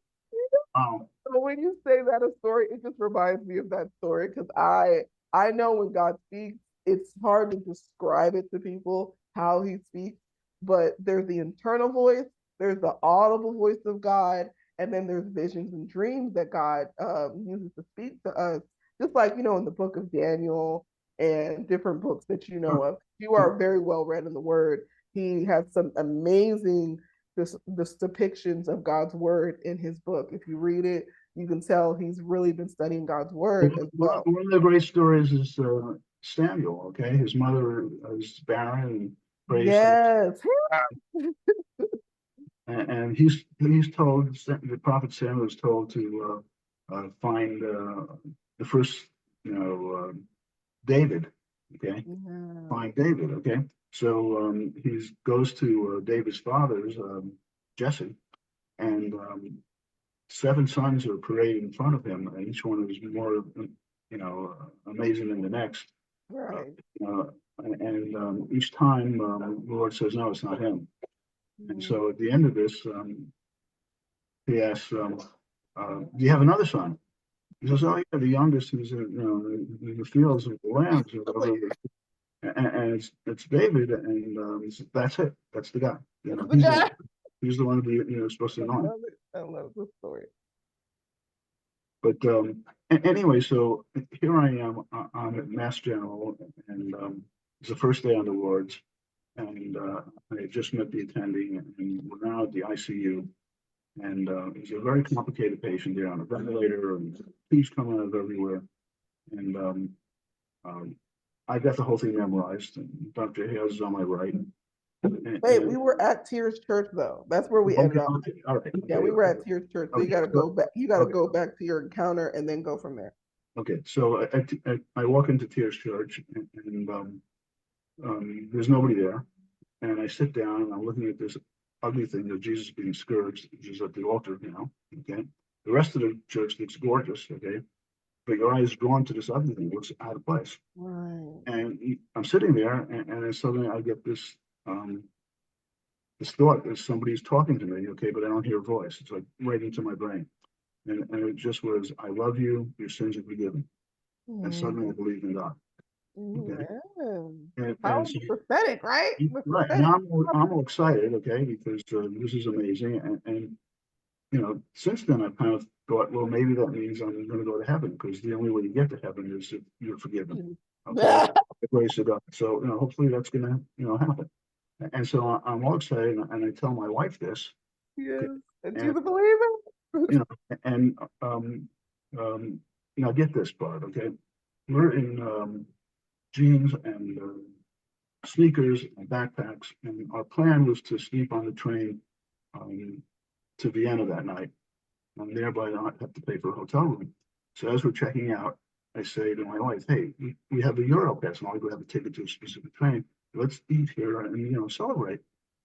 wow. So when you say that a story, it just reminds me of that story because I know when God speaks, it's hard to describe it to people how he speaks, but there's the internal voice, there's the audible voice of God, and then there's visions and dreams that God uses to speak to us. Just like in the book of Daniel and different books that you know of. You are very well read in the Word. He has some amazing this depictions of God's word in his book. If you read it, you can tell he's really been studying God's word as well. One of the great stories is Samuel. Okay, his mother is barren and prays to Yes. and he's told the prophet Samuel is told to find the first David. Okay, Yeah. find David. Okay, so he goes to David's father's Jesse, and seven sons are paraded in front of him, and each one is more amazing than the next. Right. Uh, and each time the Lord says, no, it's not him. And so at the end of this, he asks, do you have another son? He says, oh, yeah, the youngest who's in the fields of the lambs or whatever. And it's David, and that's it. That's the guy. He's the one to be supposed to I know him. love it. I love the story. But anyway, so here I am. I'm at Mass General, and it's the first day on the wards, and I just met the attending, and we're now at the ICU. And he's a very complicated patient there on a ventilator, and things coming out of everywhere. And I got the whole thing memorized. And Dr. Hales is on my right. Wait, we were at Tears Church though. That's where we ended Okay, up. okay, all right. Yeah, Okay, we were at Tears Church. So you okay, gotta go back. You gotta okay, go back to your encounter and then go from there. okay. So I walk into Tears Church, and there's nobody there. And I sit down and I'm looking at this ugly thing of Jesus being scourged, which is at the altar, Okay. The rest of the church looks gorgeous, okay? But your eye is drawn to this other thing, it looks out of place. Right. And I'm sitting there, and then suddenly I get this thought that somebody's talking to me, okay, but I don't hear a voice. It's like right into my brain. And it just was, I love you, your sins are forgiven. And suddenly I Mhm. believe in God. Okay. Amen. And How so, prophetic, right? The right. And prophetic. I'm all excited, okay, because this is amazing. And, since then I've kind of thought, well, maybe that means I'm going to go to heaven because the only way you get to heaven is if you're forgiven. Okay. The grace of God. So, hopefully that's going to, happen. And so I'm all excited and I tell my wife this. Yes. And she's And a believer. you know, and get this part, okay? We're in jeans and sneakers and backpacks, and our plan was to sleep on the train um, to Vienna that night, and thereby not have to pay for a hotel room. So as we're checking out, I say to my wife, "Hey, we have a Euro pass, and all we have a ticket to a specific train. Let's eat here and celebrate,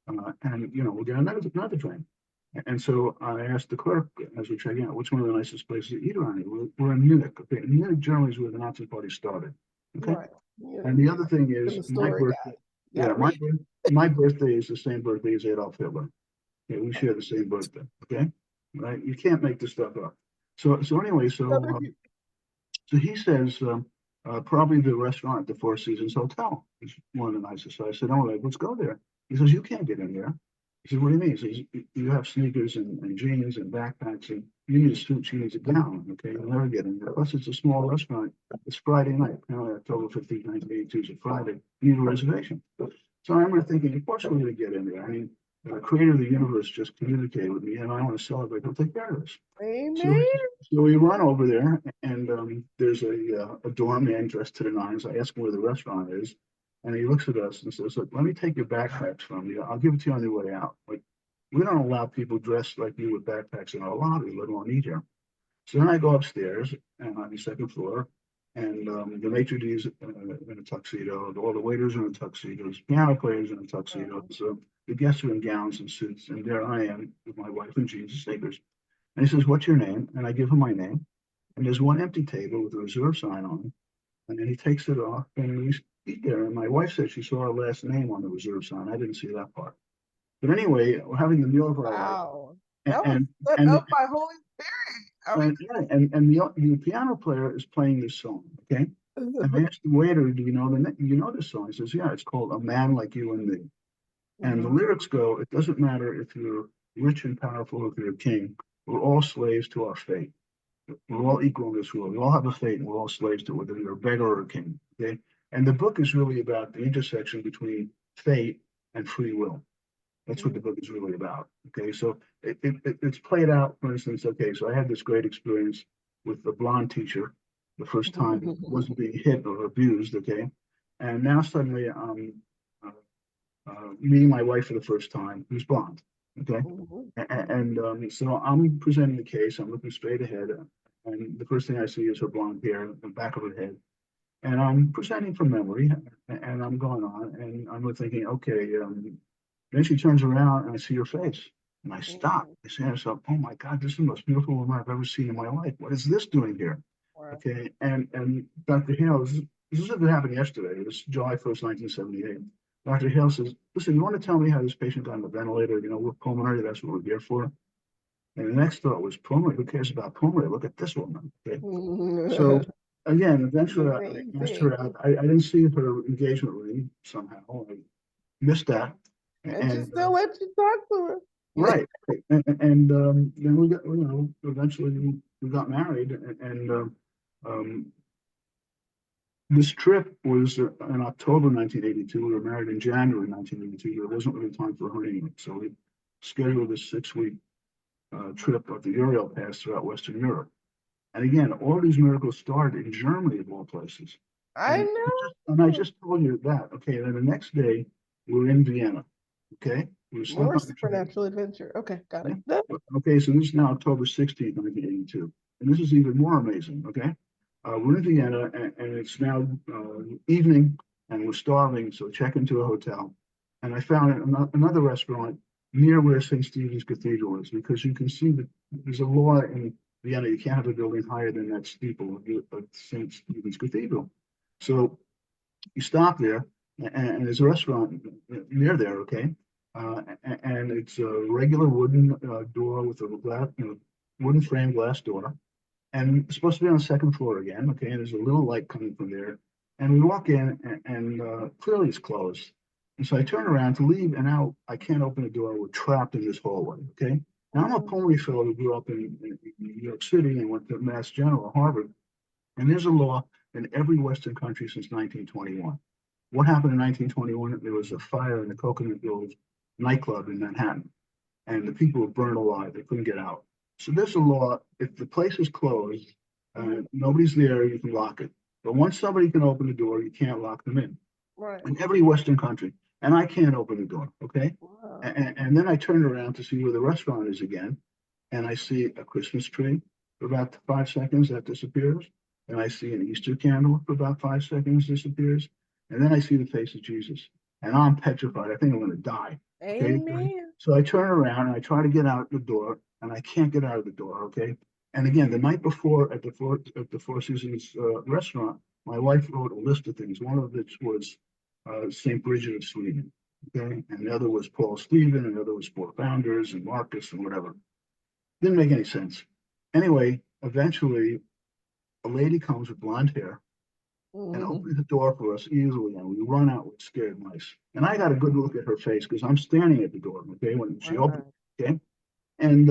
and we'll get another train." And so I asked the clerk as we're checking out, which one of the nicest places to eat around here? We're in Munich. Okay. In Munich, Germany is where the Nazi party started. Okay. Right. Yeah. And the other thing In is the my story birthday. guide. You Yeah, gotta read. my birthday is the same birthday as Adolf Hitler. Yeah, we share the same birthday. Okay. Right. You can't make this stuff up. So anyway, so he says, probably the restaurant at the Four Seasons Hotel is one of the nicest. So I said, "Oh, let's go there." He says, "You can't get in there." He said, "What do you mean?" He says, "You have sneakers and jeans and backpacks, and you need a suit, you need a gown. Okay, you'll never get in there. Plus, it's a small restaurant. It's Friday night. October 15th, 1982 is a Friday. You need a reservation." So I remember thinking, of course we're going to get in there. I mean, the creator of the universe just communicated with me, and I want to celebrate. He'll take care of this. So, Amen. so we run over there, and there's a doorman dressed to the nines. I ask him where the restaurant is, and he looks at us and says, "Look, let me take your backpacks from you. I'll give it to you on your way out. Like, we don't allow people dressed like you with backpacks in our lobby, let alone eat here." So then I go upstairs and on the second floor, and the maitre d's in a tuxedo, all the waiters are in tuxedos, piano players in a tuxedo. So the guests are in gowns and suits, and there I am with my wife in jeans and sneakers. And he says, "What's your name?" And I give him my name. And there's one empty table with a reserve sign on it. And then he takes it off and we eat there. And my wife said she saw our last name on the reserve sign. I didn't see that part. But anyway, we're having the meal of our life. Wow. And That was and set and, up by Holy Spirit. I and, yeah, and the piano player is playing this song, okay? And I mean, asked the waiter, "Do you know this song?" He says, "Yeah, it's called A Man Like You and Me." And the lyrics go, "It doesn't matter if you're rich and powerful, if you're a king, we're all slaves to our fate. We're all equal in this world. We all have a fate, and we're all slaves to it, whether you're a beggar or a king." Okay, and the book is really about the intersection between fate and free will. That's what the book is really about. Okay, so it's played out. For instance, okay, so I had this great experience with the blonde teacher the first time wasn't being hit or abused. Okay, and now suddenly uh, meeting my wife for the first time who's blonde. Okay, and so I'm presenting the case. I'm looking straight ahead, and the first thing I see is her blonde hair, the back of her head, and I'm presenting from memory, and I'm going on, and I'm thinking, okay. Then she turns around and I see her face, and I stop. I say to myself, "Oh my God, this is the most beautiful woman I've ever seen in my life. What is this doing here?" Okay, and Dr. Hale, this happened yesterday. It was July 1st, 1978. Dr. Hale says, "Listen, you want to tell me how this patient got on the ventilator? We're pulmonary. That's what we're here for." And the next thought was pulmonary. Who cares about pulmonary? Look at this woman. Okay, so again, eventually I asked amazing. her out. I didn't see her engagement ring somehow. I missed that. And she And still let you talk to her. right, right. And then we got, eventually we got married, and this trip was in October 1982. We were married in January 1982. There wasn't really time for a honeymoon, so we scheduled a 6-week trip of the Uriel Pass throughout Western Europe. And again, all these miracles started in Germany, of all places. I And I know. just told you that. Okay, then the next day we're in Vienna. Okay, we slept More on the train. supernatural adventure. Okay, got Yeah. it. Okay, so this is now October 16th, 1982. And this is even more amazing. Okay. We're in Vienna and it's now evening and we're starving. So check into a hotel. And I found another restaurant near where St. Stephen's Cathedral is because you can see that there's a law in Vienna, you can't have a building higher than that steeple of St. Stephen's Cathedral. So you stop there, and there's a restaurant near there, okay? And it's a regular wooden door with a glass, wooden frame glass door. And it's supposed to be on the second floor again, okay? And there's a little light coming from there. And we walk in, and clearly it's closed. And so I turn around to leave, and now I can't open the door. We're trapped in this hallway, okay? Now I'm a pony fellow who grew up in New York City and went to Mass General, Harvard. And there's a law in every Western country since 1921. What happened in 1921? There was a fire in the Coconut Grove nightclub in Manhattan, and the people were burned alive. They couldn't get out. So there's a law. If the place is closed, nobody's there, you can lock it. But once somebody can open the door, you can't lock them in. Right. In every Western country. And I can't open the door, okay? Wow. And then I turn around to see where the restaurant is again, and I see a Christmas tree for about 5 seconds, that disappears. And I see an Easter candle for about 5 seconds, disappears. And then I see the face of Jesus. And I'm petrified. I think I'm going to die. Okay? Amen. So I turn around and I try to get out the door, and I can't get out of the door, okay? And again, the night before at the Four Seasons restaurant, my wife wrote a list of things. One of which was St. Bridget of Sweden, okay? And the other was Paul Stephen, and the other was four founders and Marcus and whatever. Didn't make any sense. Anyway, eventually, a lady comes with blonde hair and opens the door for us easily, and we run out with scared mice. And I got a good look at her face because I'm standing at the door, okay, when she opened, okay? And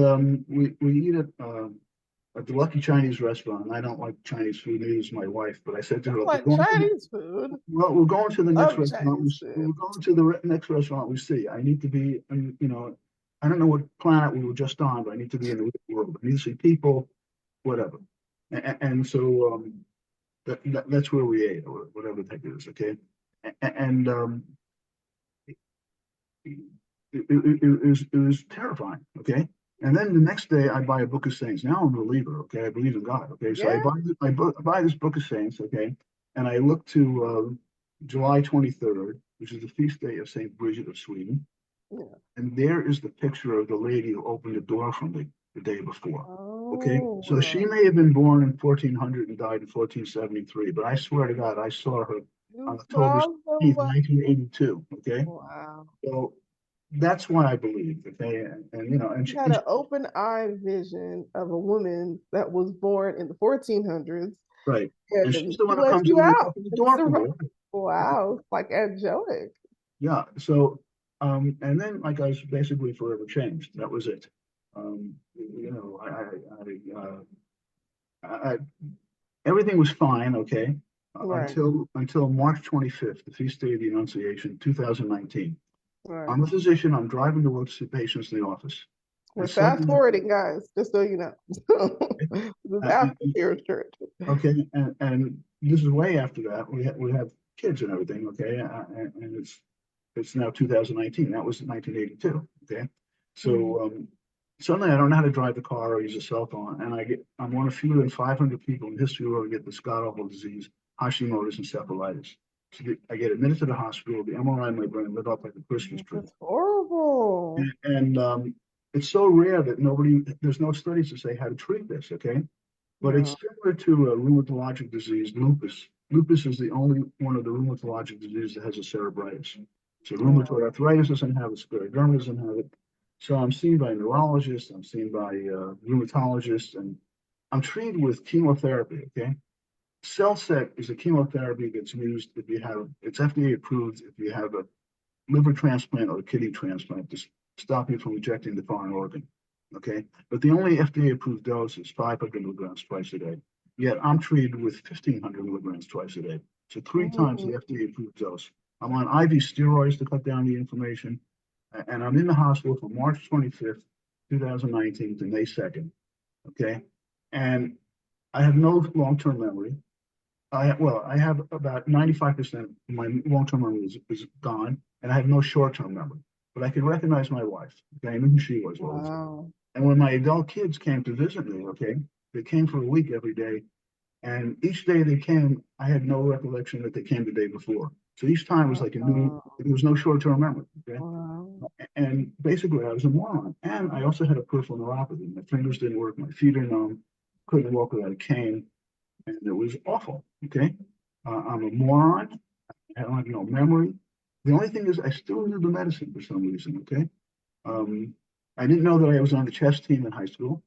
we eat at the Lucky Chinese restaurant. And I don't like Chinese food, neither does my wife. But I said to her, like Chinese food. Well, we're going to the next restaurant. We're going to the next restaurant we see. I need to be, I don't know what planet we were just on, but I need to be in the real world. I need to see people, whatever. And so that's where we ate, or whatever the heck it is, okay? And it was terrifying, okay? And then the next day I buy a book of saints. Now I'm a believer, okay? I believe in God, okay? So I buy this book of saints, okay? And I look to July 23rd, which is the feast day of St. Bridget of Sweden. Yeah. And there is the picture of the lady who opened the door for me the day before. Okay, so she may have been born in 1400 and died in 1473, but I swear to God, I saw her on October 16th, 1982. Okay, wow. So that's why I believe. Okay, and she had an open eye vision of a woman that was born in the 1400s. Right, and she's the one who comes in the door for me. Wow, like angelic. Yeah. So, and then like I was basically forever changed. That was it. Everything was fine, okay, right. until March 25th, the feast day of the Annunciation, 2019. Right. I'm a physician. I'm driving to work to see patients in the office. We're fast forwarding, guys, just so you know. This after church. Okay, and this is way after that. We have kids and everything, okay, and it's now 2019. That was 1982, okay. So suddenly I don't know how to drive the car or use a cell phone, and I'm one of fewer than 500 people in history who get this god-awful disease, Hashimoto Encephalitis. So I get admitted to the hospital. The MRI in my brain lit up like a Christmas tree. That's horrible. And it's so rare that there's no studies to say how to treat this, okay? But it's similar to a rheumatologic disease, lupus. Lupus is the only one of the rheumatologic diseases that has a cerebritis. So rheumatoid arthritis doesn't have it, scleroderma doesn't have it. So I'm seen by neurologists, I'm seen by rheumatologists, and I'm treated with chemotherapy, okay? CellSec is a chemotherapy that's used if you have, it's FDA approved if you have a liver transplant or a kidney transplant to stop you from rejecting the foreign organ, okay? But the only FDA approved dose is 500 milligrams twice a day. Yet I'm treated with 1,500 milligrams twice a day. So 3 times the FDA approved dose. I'm on IV steroids to cut down the inflammation. And I'm in the hospital from March 25th, 2019 to May 2nd, okay? And I have no long-term memory. I have about 95% of my long-term memory is gone, and I have no short-term memory. But I can recognize my wife, okay? I knew who she was. Wow. And when my adult kids came to visit me, okay, they came for a week every day. And each day they came, I had no recollection that they came the day before. So each time was like there was no short-term memory, okay? Wow. And basically I was a moron. And I also had a peripheral neuropathy. My fingers didn't work, my feet are numb. couldn't walk without a cane, and it was awful. Okay, I'm a moron. I don't have no memory. The only thing is, I still knew the medicine for some reason. Okay, um, I didn't know that I was on the chess team in high school.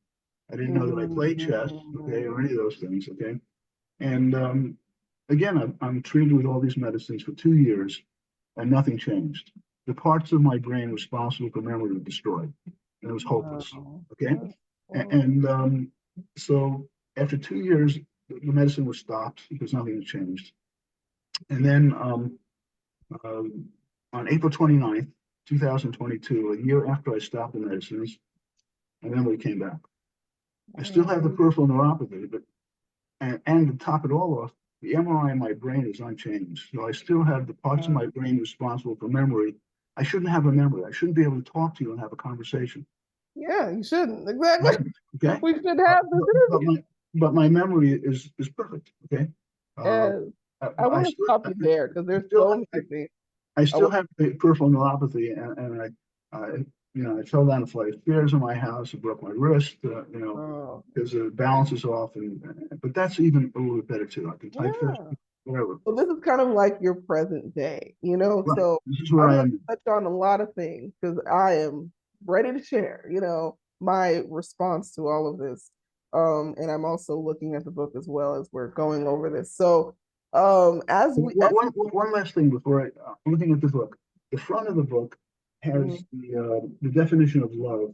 I didn't know that I played chess. Okay, or any of those things. Okay, and again, I'm treated with all these medicines for 2 years, and nothing changed. The parts of my brain responsible for memory were destroyed, and it was hopeless. Wow. Okay, and so after 2 years, the medicine was stopped because nothing had changed. And then um, on April 29th, 2022, a year after I stopped the medicines, my memory came back. I still have the peripheral neuropathy, but and to top it all off, the MRI in my brain is unchanged. So I still have the parts of my brain responsible for memory. I shouldn't have a memory. I shouldn't be able to talk to you and have a conversation. Yeah, you shouldn't. Exactly. Right? Okay. We should Uh, have this but, but interview. my but my memory is perfect. Okay. Uh, And I, I I want to still stop I you there because there's still so have many things. I I still want, have the peripheral neuropathy, and I fell down a flight of stairs in my house and broke my wrist, oh, because the balance is off, but that's even a little bit better too. I can type fast, yeah. whatever. So this is kind of like your present day, you know? Right. So This is where I'm I going am. to touch on a lot of things because I am ready to share, my response to all of this. And I'm also looking at the book as well as we're going over this. So, One last thing before I'm looking at the book. The front of the book Mhm. has the definition of love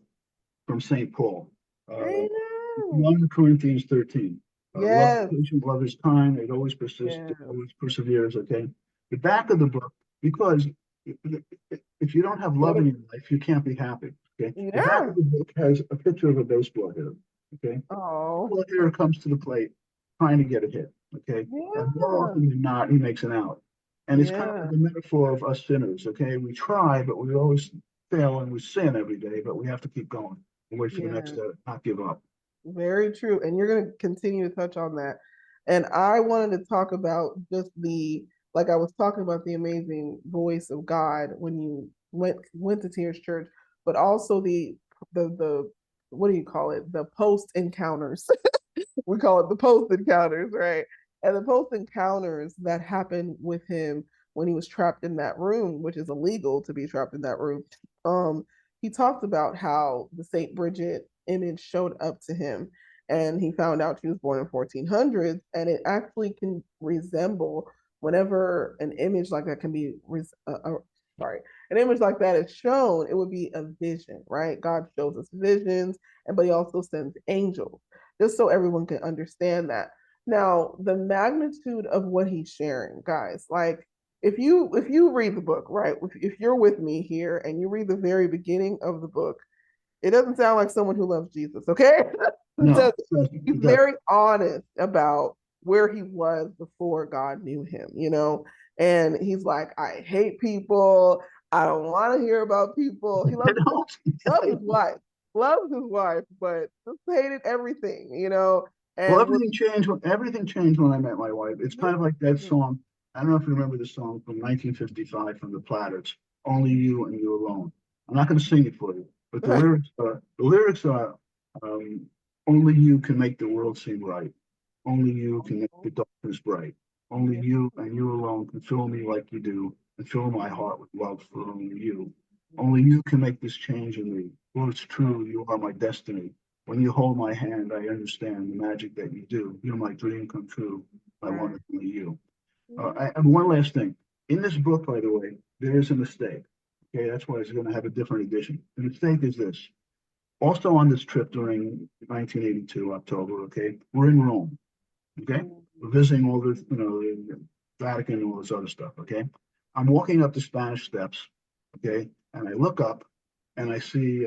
from St. Paul. Uh, I know. 1 Corinthians 13. Love is Yes, patient, love is kind, it always persists, it yes, always perseveres. Okay. The back of the book, because if you don't have love in your life, you can't be happy. Okay. The back yeah. of the book has a picture of a baseball hitter. Okay. Oh, Baseball hitter comes to the plate trying to get a hit. Okay. And more yeah, often than not, he makes an out. And it's kind of yeah, like a metaphor of us sinners. Okay. We try, but we always fail and we sin every day, but we have to keep going and wait for the next yeah. not give up. Very true. And you're going to continue to touch on that. And I wanted to talk about just like I was talking about the amazing voice of God when you went to Tears Church, but also the what do you call it? The post encounters. We call it the post encounters, right? And the post encounters that happened with him when he was trapped in that room, which is illegal to be trapped in that room. Um, he talked about how the Saint Bridget image showed up to him, and he found out she was born in 1400s, and it actually can resemble whenever an image like that can be sorry, an image like that is shown, it would be a vision, right? God shows us visions, and but he also sends angels just so everyone can understand that. Now, the magnitude of what he's sharing, guys, like if you read the book, right? If you're with me here and you read the very beginning of the book, it doesn't sound like someone who loves Jesus, okay? No, He's it does. very honest about where he was before God knew him. And he's like, I hate people. I don't want to hear about people. He I loves don't. loves his wife, loves his wife, but just hated everything. Well, And was everything changed when I met my wife. It's kind of like that song. I don't know if you remember the song from 1955 from the Platters, "Only You and You Alone." I'm not going to sing it for you, but the lyrics are, um, "Only you can make the world seem right. Only you can make the darkness bright. Only yeah, you and you alone can fill me like you do and fill my heart with love for only you. Only you can make this change in me. Well, it's true, you are my destiny. When you hold my hand, I understand the magic that you do. You're my dream come true. I want right. it only you." And one last thing. In this book, by the way, there is a mistake. Okay, that's why it's going to have a different edition. The mistake is this. Also on this trip during 1982, October, okay, we're in Rome, okay? We're visiting all the Vatican and all this other stuff, okay? I'm walking up the Spanish Steps, okay, and I look up and I see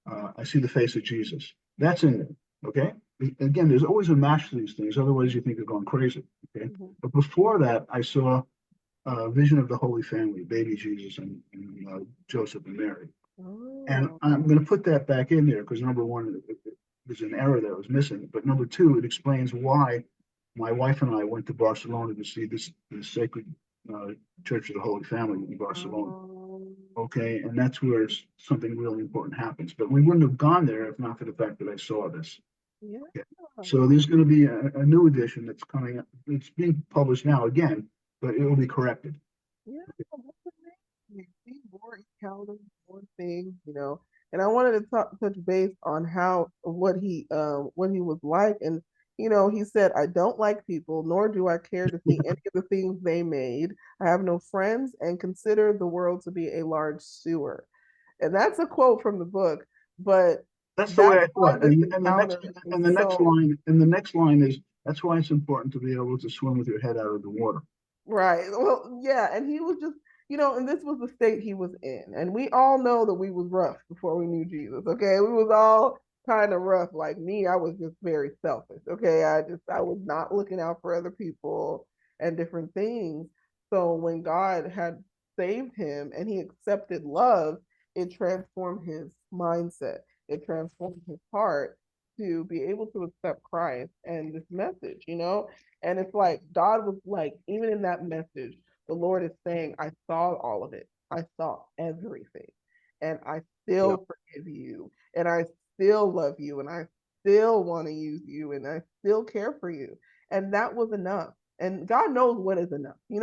the face of Jesus. That's in there, okay? Again, there's always a match to these things, otherwise you think you're going crazy, okay? Mhm. But before that, I saw a vision of the Holy Family, baby Jesus and Joseph and Mary. And Oh, I'm going to put that back in there because number one, there's an error that was missing. But number two, it explains why my wife and I went to Barcelona to see this sacred uh, Church of the Holy Family in Barcelona. um, Okay, and that's where something really important happens. But we wouldn't have gone there if not for the fact that I saw this. yeah. Okay. So there's going to be a new edition that's coming. It's being published now again, but it will be corrected. Yeah, that's amazing. You see more encounters, more things, And I wanted to touch base on how what he was like, and he said, "I don't like people, nor do I care to see any of the things they made. I have no friends, and consider the world to be a large sewer." And that's a quote from the book, but That's the way that's I why thought. this And the next encounter is and the next so line and the next line is that's why it's important to be able to swim with your head out of the water. right. Well, yeah, and he was just, and this was the state he was in. And we all know that we was rough before we knew Jesus. Okay. We was all kind of rough. Like me, I was just very selfish. Okay. I was not looking out for other people and different things. So when God had saved him and he accepted love, it transformed his mindset. It transformed his heart to be able to accept Christ and this message. And it's like God was like, even in that message, the Lord is saying, I saw all of it. I saw everything. And I Yeah, still forgive you. And I still love you. And I still want to use you. And I still care for you. And that was enough. And God knows what is enough. He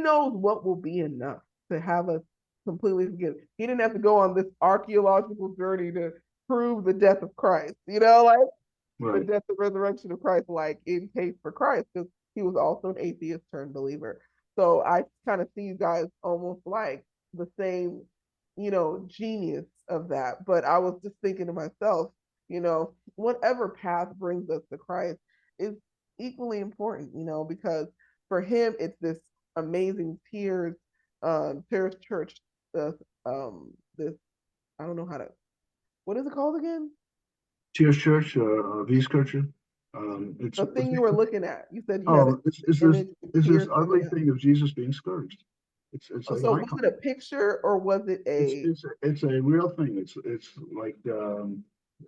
knows what will be enough to have us completely forgive. He didn't have to go on this archaeological journey to prove the death of Christ, like the right. death and resurrection of Christ, like in case for Christ, because he was also an atheist turned believer. So I kind of see you guys almost like the same, genius of that. But I was just thinking to myself, whatever path brings us to Christ is equally important, because for him it's this amazing tears church, uh, this I don't know how to what is it called again? Tears Church, Wieskirche. It's The thing you were looking at. You said you had oh, an this image with is this tears ugly coming out. thing of Jesus being scourged. It's Oh, like an so was icon. it a picture or was it a? It's a real thing. It's like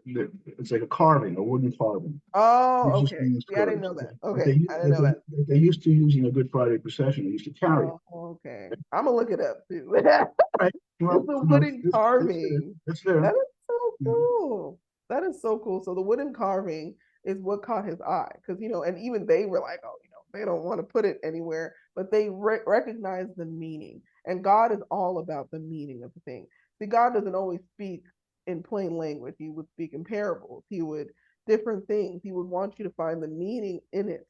it's like a carving, a wooden carving. Oh, Jesus okay. being See, I didn't scourged know that. that Okay, I didn't know that. they used to use in a Good Friday procession. They used to carry it. Oh, okay. I'm gonna look it up too. Right. It's Well, a you know, wooden carving. it's there. That is so You know, cool. That is so cool. So the wooden carving is what caught his eye, because and even they were like, oh, they don't want to put it anywhere, but they recognize the meaning. And God is all about the meaning of the thing. See, God doesn't always speak in plain language. He would speak in parables. He would different things. He would want you to find the meaning in it.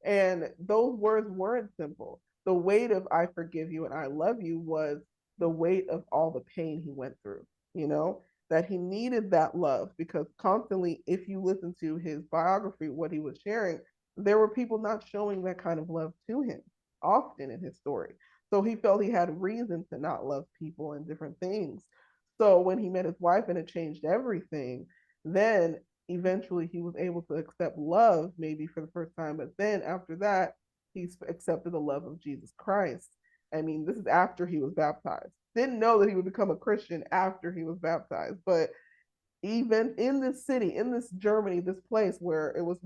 And those words weren't simple. The weight of I forgive you and I love you was the weight of all the pain he went through, that he needed that love, because constantly, if you listen to his biography, what he was sharing, there were people not showing that kind of love to him often in his story. So he felt he had reason to not love people and different things. So when he met his wife and it changed everything, then eventually he was able to accept love, maybe for the first time. But then after that, he's accepted the love of Jesus Christ. I mean, this is after he was baptized. Didn't know that he would become a Christian after he was baptized. But even in this city, in this Germany, this place where it was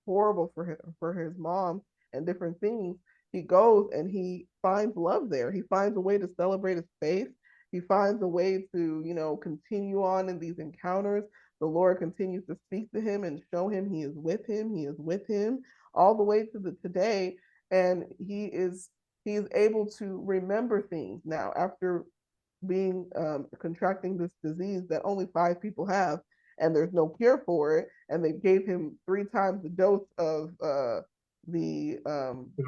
horrible for his mom and different things, he goes and he finds love there. He finds a way to celebrate his faith. He finds a way to, continue on in these encounters. The Lord continues to speak to him and show him he is with him. He is with him all the way to the today. And he is able to remember things now after being contracting this disease that only 5 people have, and there's no cure for it. And they gave him 3 times the dose of the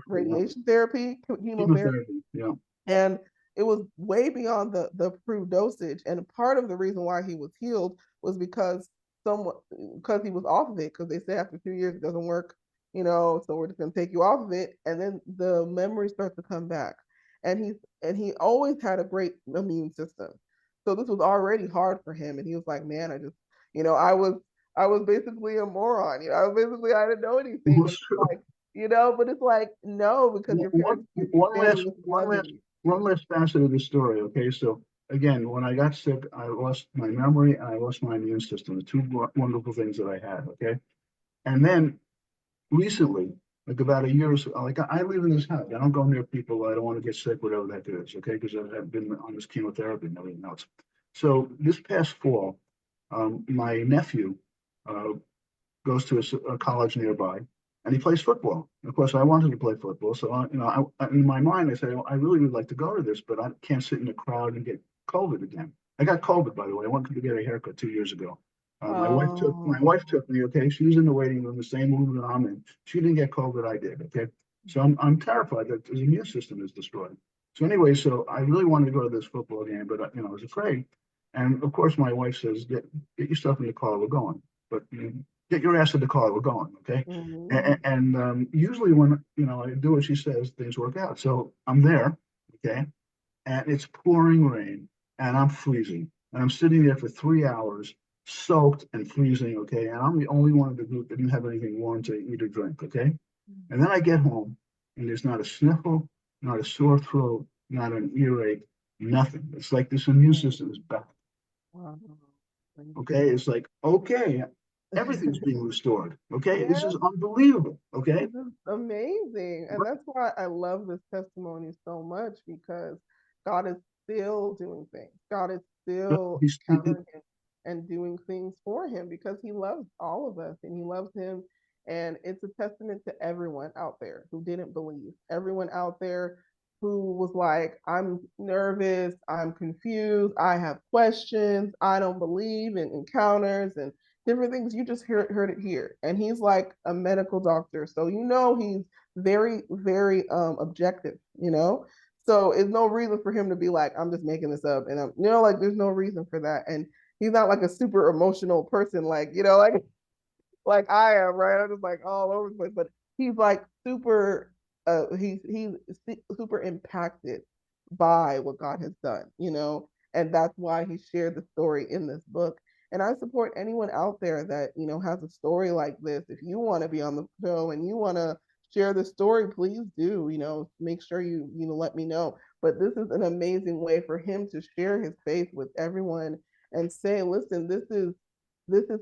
radiation therapy, chemotherapy, chemotherapy. Yeah. and it was way beyond the approved dosage. And part of the reason why he was healed was because he was off of it, because they say after 2 years it doesn't work, so we're just going to take you off of it, and then the memory starts to come back. And he always had a great immune system, so this was already hard for him. And he was like, man, I was basically a moron. I didn't know anything. And Well, it's like, but it's like, no, because your one, parents one filled last, with one last, loving. one last facet of the story. Okay, so again, when I got sick, I lost my memory and I lost my immune system, the two wonderful things that I had. Okay, and then recently, like about a year or so, like I live in this house. I don't go near people. I don't want to get sick, whatever that is. Okay, because I've been on this chemotherapy and everything else. So this past fall, my nephew uh, goes to a college nearby, and he plays football. Of course, I wanted to play football, so in my mind, I said, well, I really would like to go to this, but I can't sit in the crowd and get COVID again. I got COVID, by the way. I wanted to get a haircut 2 years ago. My Oh, wife took me. Okay, she was in the waiting room, the same room that I'm in. She didn't get COVID. I did. Okay, so I'm terrified that his immune system is destroyed. So anyway, so I really wanted to go to this football game, but I was afraid. And of course, my wife says, get yourself in the car. We're going. But get your ass in the car. We're going. Okay. mhm. Usually when I do what she says, things work out. So I'm there. Okay, and it's pouring rain, and I'm freezing, and I'm sitting there for 3 hours, soaked and freezing. Okay, and I'm the only one in the group that didn't have anything warm to eat or drink. Okay, and then I get home, and there's not a sniffle, not a sore throat, not an earache, nothing. It's like this immune system is back. Wow. Okay, it's like, okay, everything's being restored. Okay, this Yeah, is unbelievable. Okay, this is amazing. And right. that's why I love this testimony so much because God is still doing things. God is still He's, encountering him and doing things for him because he loves all of us and he loves him. And it's a testament to everyone out there who didn't believe, everyone out there who was like, I'm nervous, I'm confused, I have questions, I don't believe in encounters and different things. You just heard it here. And he's like a medical doctor. So, he's very, very objective, So it's no reason for him to be like, I'm just making this up. And like there's no reason for that. And he's not like a super emotional person, like, like I am, right? I'm just like all over the place. But he's like super he's super impacted by what God has done, and that's why he shared the story in this book. And I support anyone out there that, has a story like this. If you want to be on the show and you want to share the story, please do, make sure you let me know. But this is an amazing way for him to share his faith with everyone and say, listen, this is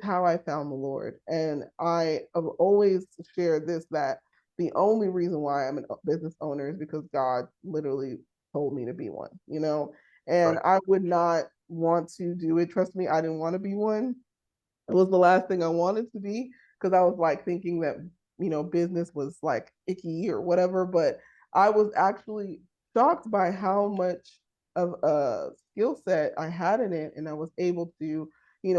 how I found the Lord. And I have always shared this, that the only reason why I'm a business owner is because God literally told me to be one, and Right. I would not want to do it. Trust me, I didn't want to be one. It was the last thing I wanted to be because I was like thinking that, business was like icky or whatever. But I was actually shocked by how much of a skill set I had in it. And I was able to,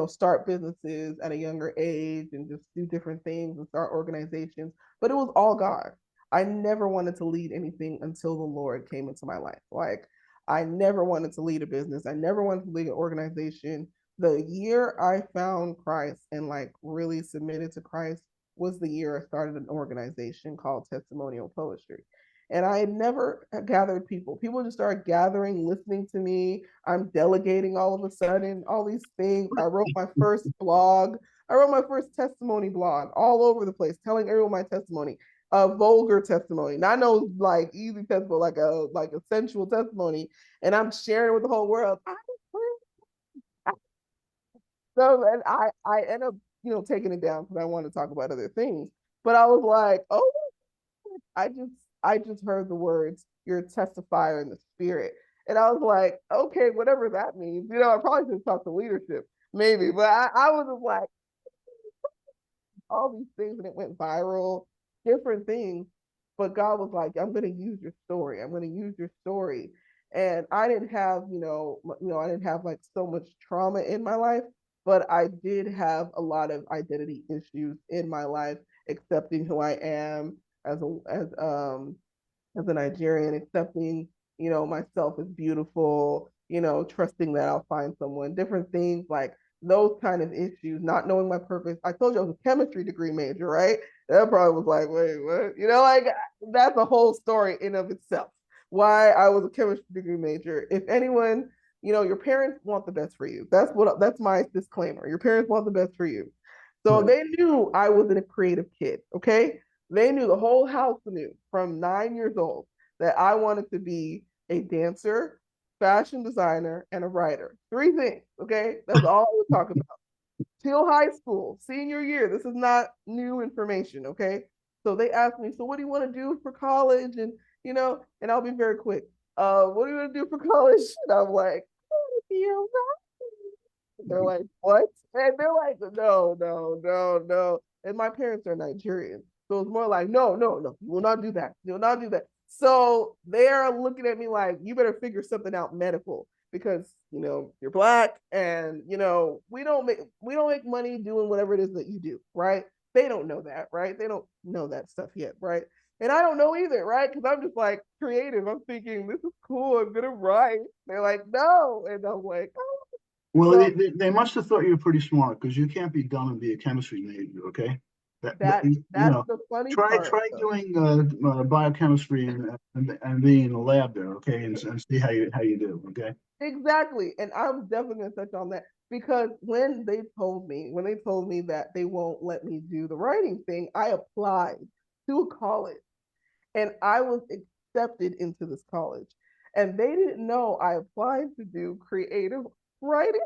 start businesses at a younger age and just do different things and start organizations. But it was all God. I never wanted to lead anything until the Lord came into my life. Like, I never wanted to lead a business. I never wanted to lead an organization. The year I found Christ and like really submitted to Christ was the year I started an organization called Testimonial Poetry. And I had never gathered people. People just started gathering, listening to me. I'm delegating all of a sudden, all these things. I wrote my first blog. I wrote my first testimony blog all over the place, telling everyone my testimony, a vulgar testimony, not no like easy testimony, like a sensual testimony. And I'm sharing it with the whole world. So and I end up, taking it down because I want to talk about other things. But I was like, oh, I just I just heard the words, you're a testifier in the spirit. And I was like, okay, whatever that means. I probably should talk to leadership, maybe. But I was just like, all these things and it went viral, different things. But God was like, I'm going to use your story. I'm going to use your story. And I didn't have, I didn't have like so much trauma in my life, but I did have a lot of identity issues in my life, accepting who I am as a Nigerian, accepting, myself as beautiful, trusting that I'll find someone, different things like those kind of issues, not knowing my purpose. I told you I was a chemistry degree major, right? That probably was like, wait, what? Like that's a whole story in of itself. Why I was a chemistry degree major. If anyone, your parents want the best for you. That's my disclaimer. Your parents want the best for you. So Right. they knew I wasn't a creative kid. Okay. They knew, the whole house knew from 9 years old that I wanted to be a dancer, fashion designer, and a writer. Three things. Okay. That's all I would talk about. Till high school, senior year. This is not new information. Okay. So they asked me, so what do you want to do for college? And I'll be very quick. What do you want to do for college? And I'm like, they're like, what? And they're like, no, no, no, no. And my parents are Nigerian. So it's more like, no, no, no, you will not do that. You will not do that. So they're looking at me like, you better figure something out medical because you're black and we don't make money doing whatever it is that you do, right? They don't know that, right? They don't know that stuff yet, right? And I don't know either, right? Because I'm just like creative. I'm thinking this is cool. I'm gonna write. They're like, no, and I'm like, oh. Well, So they must have thought you were pretty smart because you can't be dumb and be a chemistry major, okay? that's the funny part. Try doing biochemistry and being in the lab there, okay, and see how you do, okay? Exactly. And I'm definitely gonna touch on that because when they told me that they won't let me do the writing thing, I applied to a college and I was accepted into this college. And they didn't know I applied to do creative writing.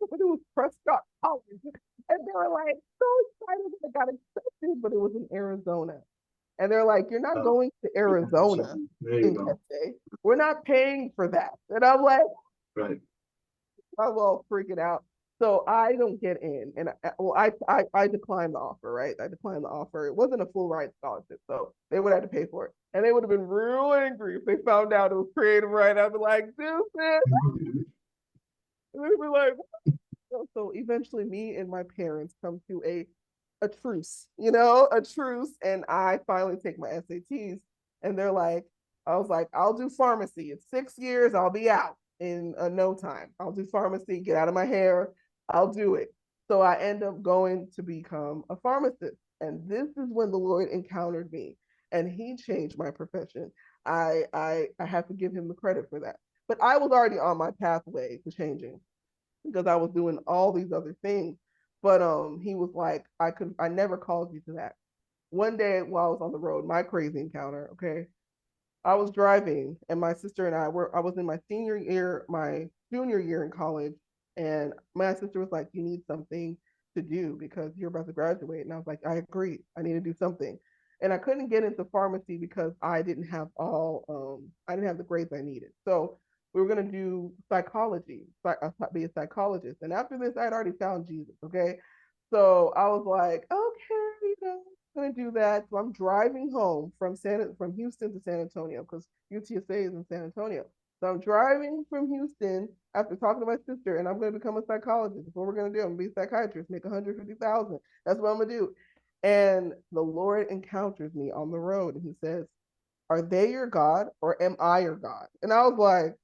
But it was Prescott College. And they were like so excited that I got accepted, but it was in Arizona. And they're like, you're not Uh, going to Arizona there you in go. Kente. We're not paying for that. And I'm like, Right. I'm all freaking out. So I don't get in. And I declined the offer, right? I declined the offer. It wasn't a full ride scholarship, so they would have to pay for it. And they would have been real angry if they found out it was creative writing. I'd be like, this is, they'd be like, so eventually me and my parents come to a truce, a truce. And I finally take my SATs and they're like, I was like, I'll do pharmacy. It's 6 years. I'll be out in no time. I'll do pharmacy, get out of my hair. I'll do it. So I end up going to become a pharmacist. And this is when the Lord encountered me and he changed my profession. I have to give him the credit for that. But I was already on my pathway to changing because I was doing all these other things. But he was like, I never called you to that. One day while I was on the road, my crazy encounter, okay. I was driving and my sister and I was in my junior year in college, and my sister was like, you need something to do because you're about to graduate. And I was like, I agree. I need to do something. And I couldn't get into pharmacy because I didn't have the grades I needed. So we were gonna do psychology, be a psychologist. And after this, I had already found Jesus. Okay. So I was like, okay, gonna do that. So I'm driving home from Houston to San Antonio because UTSA is in San Antonio. So I'm driving from Houston after talking to my sister, and I'm gonna become a psychologist. That's what we're gonna do. I'm gonna be a psychiatrist, make 150,000. That's what I'm gonna do. And the Lord encounters me on the road, and He says, "Are they your God, or am I your God?" And I was like,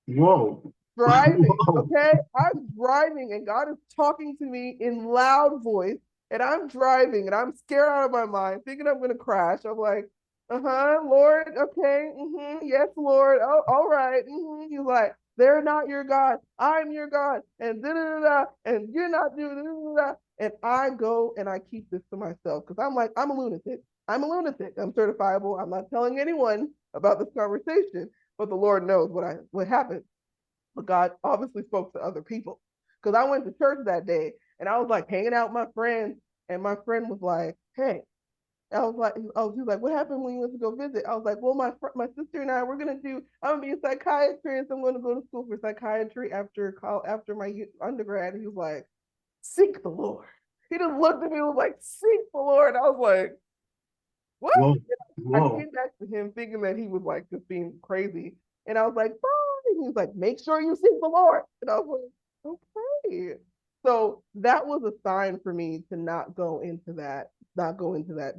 Whoa. driving, Whoa. okay? I'm driving and God is talking to me in loud voice, and I'm driving and I'm scared out of my mind, thinking I'm gonna crash. I'm like, uh-huh, Lord, okay, yes, Lord, oh, all right. He's like, they're not your God, I'm your God, and da da da, and you're not doing da da da. And I go and I keep this to myself because I'm like, I'm a lunatic. I'm a lunatic. I'm certifiable. I'm not telling anyone about this conversation, but the Lord knows what happened. But God obviously spoke to other people. Because I went to church that day and I was like hanging out with my friends, and my friend was like, hey, I was like, oh, he was like, what happened when you went to go visit? I was like, well, my sister and I, I'm gonna be a psychiatrist. I'm gonna go to school for psychiatry after my undergrad. And he was like, seek the Lord. He just looked at me and was like, seek the Lord. I was like, what? Whoa. I Whoa. came back to him thinking that he was like just being crazy. And I was like, fine. He was like, make sure you seek the Lord. And I was like, okay. So that was a sign for me to not go into that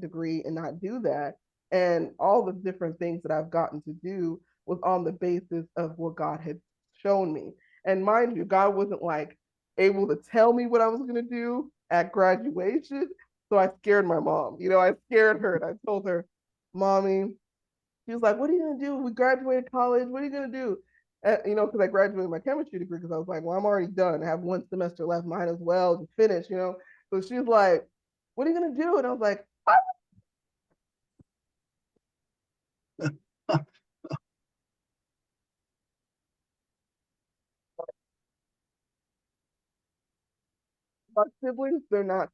degree and not do that. And all the different things that I've gotten to do was on the basis of what God had shown me. And mind you, God wasn't like able to tell me what I was going to do at graduation. So I scared my mom. I scared her and I told her, Mommy, she was like, what are you going to do? We graduated college. What are you going to do? Because I graduated my chemistry degree because I was like, well, I'm already done. I have one semester left. Might as well just finish. So she's like, what are you going to do? And I was like, my siblings, they're not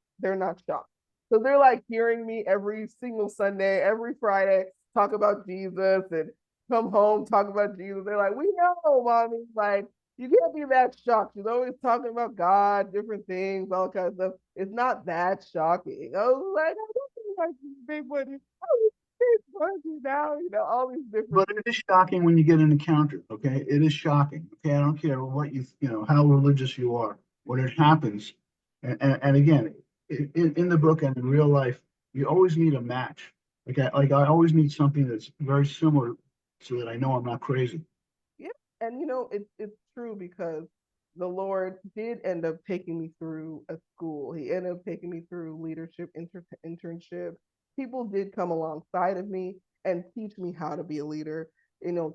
shocked. So they're like hearing me every single Sunday, every Friday, talk about Jesus and come home, talk about Jesus. They're like, we know, mommy. Like, you can't be that shocked. She's always talking about God, different things, all kinds of stuff. It's not that shocking. I was like, I don't think like big money. Oh, big money now, all these different But it is shocking when you get an encounter, okay? It is shocking, okay? I don't care what how religious you are. When it happens, and again, in the book and in real life, you always need a match. I always need something that's very similar so that I know I'm not crazy. Yeah, and it's true because the Lord did end up taking me through a school. He ended up taking me through leadership internship. People did come alongside of me and teach me how to be a leader,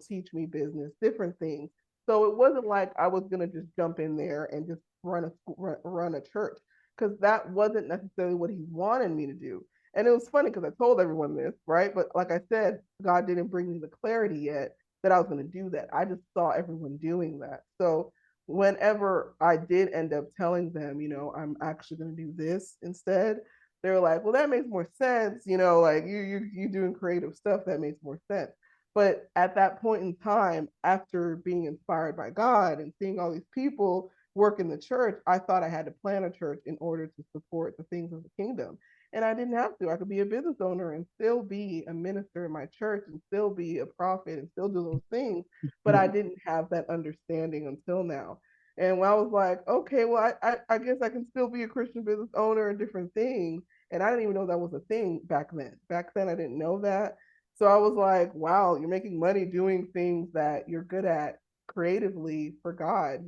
teach me business, different things. So it wasn't like I was gonna just jump in there and just run a church because that wasn't necessarily what he wanted me to do. And it was funny because I told everyone this, right? But like I said, God didn't bring me the clarity yet that I was going to do that. I just saw everyone doing that. So whenever I did end up telling them, I'm actually going to do this instead, they were like, well, that makes more sense. Like you doing creative stuff, that makes more sense. But at that point in time, after being inspired by God and seeing all these people work in the church, I thought I had to plan a church in order to support the things of the kingdom. And I didn't have to. I could be a business owner and still be a minister in my church and still be a prophet and still do those things. But I didn't have that understanding until now. And when I was like, okay, well, I guess I can still be a Christian business owner and different things. And I didn't even know that was a thing back then. Back then, I didn't know that. So I was like, wow, you're making money doing things that you're good at creatively for God.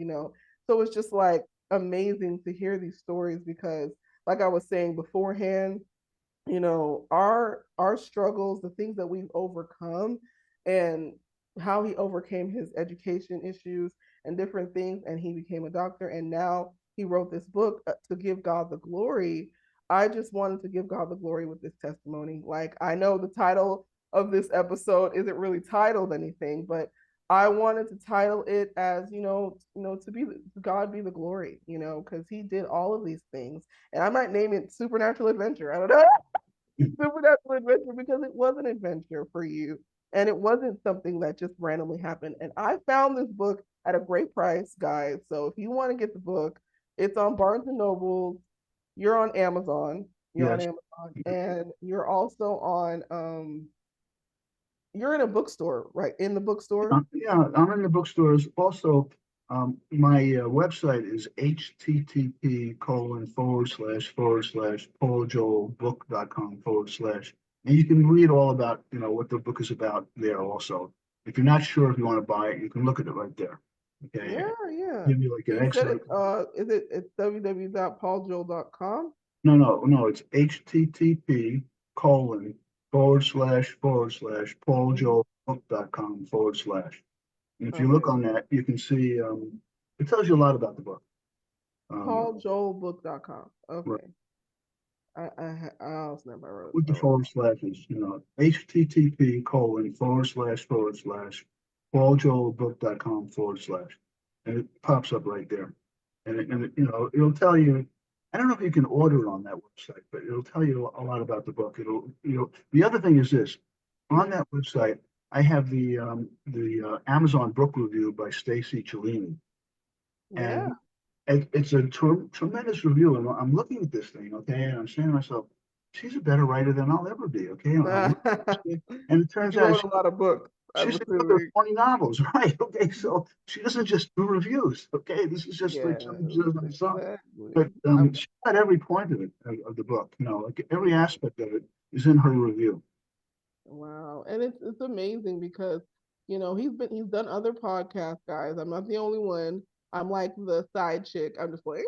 So it's just like amazing to hear these stories because like I was saying beforehand, our struggles, the things that we've overcome, and how he overcame his education issues and different things, and he became a doctor, and now he wrote this book to give God the glory. I just wanted to give God the glory with this testimony. Like I know the title of this episode isn't really titled anything, but I wanted to title it as to be God be the glory, because He did all of these things, and I might name it Supernatural Adventure. I don't know. Supernatural adventure because it was an adventure for you and it wasn't something that just randomly happened. And I found this book at a great price, guys. So if you want to get the book, it's on Barnes and Noble. You're on Amazon. You're on Yes. Amazon, and you're also on. You're in a bookstore, right? In the bookstore. Yeah, I'm in the bookstores. Also, my website is http://pauljoelbook.com/. And you can read all about, what the book is about there also. If you're not sure if you want to buy it, you can look at it right there. Okay. Yeah, yeah. Give you like an You said excellent. it. Is it? It's www.pauljoel.com. No, it's http:/// Mm-hmm. pauljoelbook.com/. And if you look Okay. on that, you can see it tells you a lot about the book. PaulJoelBook.com. Right, Okay. I also never wrote. with the forward slashes, http:// pauljoelbook.com/. And it pops up right there. It'll tell you, I don't know if you can order it on that website, but it'll tell you a lot about the book. The other thing is this, on that website, I have the Amazon book review by Stacy Cellini. Yeah. And it's a tremendous review. And I'm looking at this thing, okay, and I'm saying to myself, she's a better writer than I'll ever be, okay? And it She turns out wrote a lot of books, I'm she's the author of assuming. 20 novels, right? Okay, so she doesn't just do reviews, okay? This is just like Yes, something she does on its own. But exactly. I'm, she got every point of the book, like every aspect of it is in her review. wow. And it's amazing because, he's done other podcasts, guys. I'm not the only one. I'm like the side chick. I'm just like,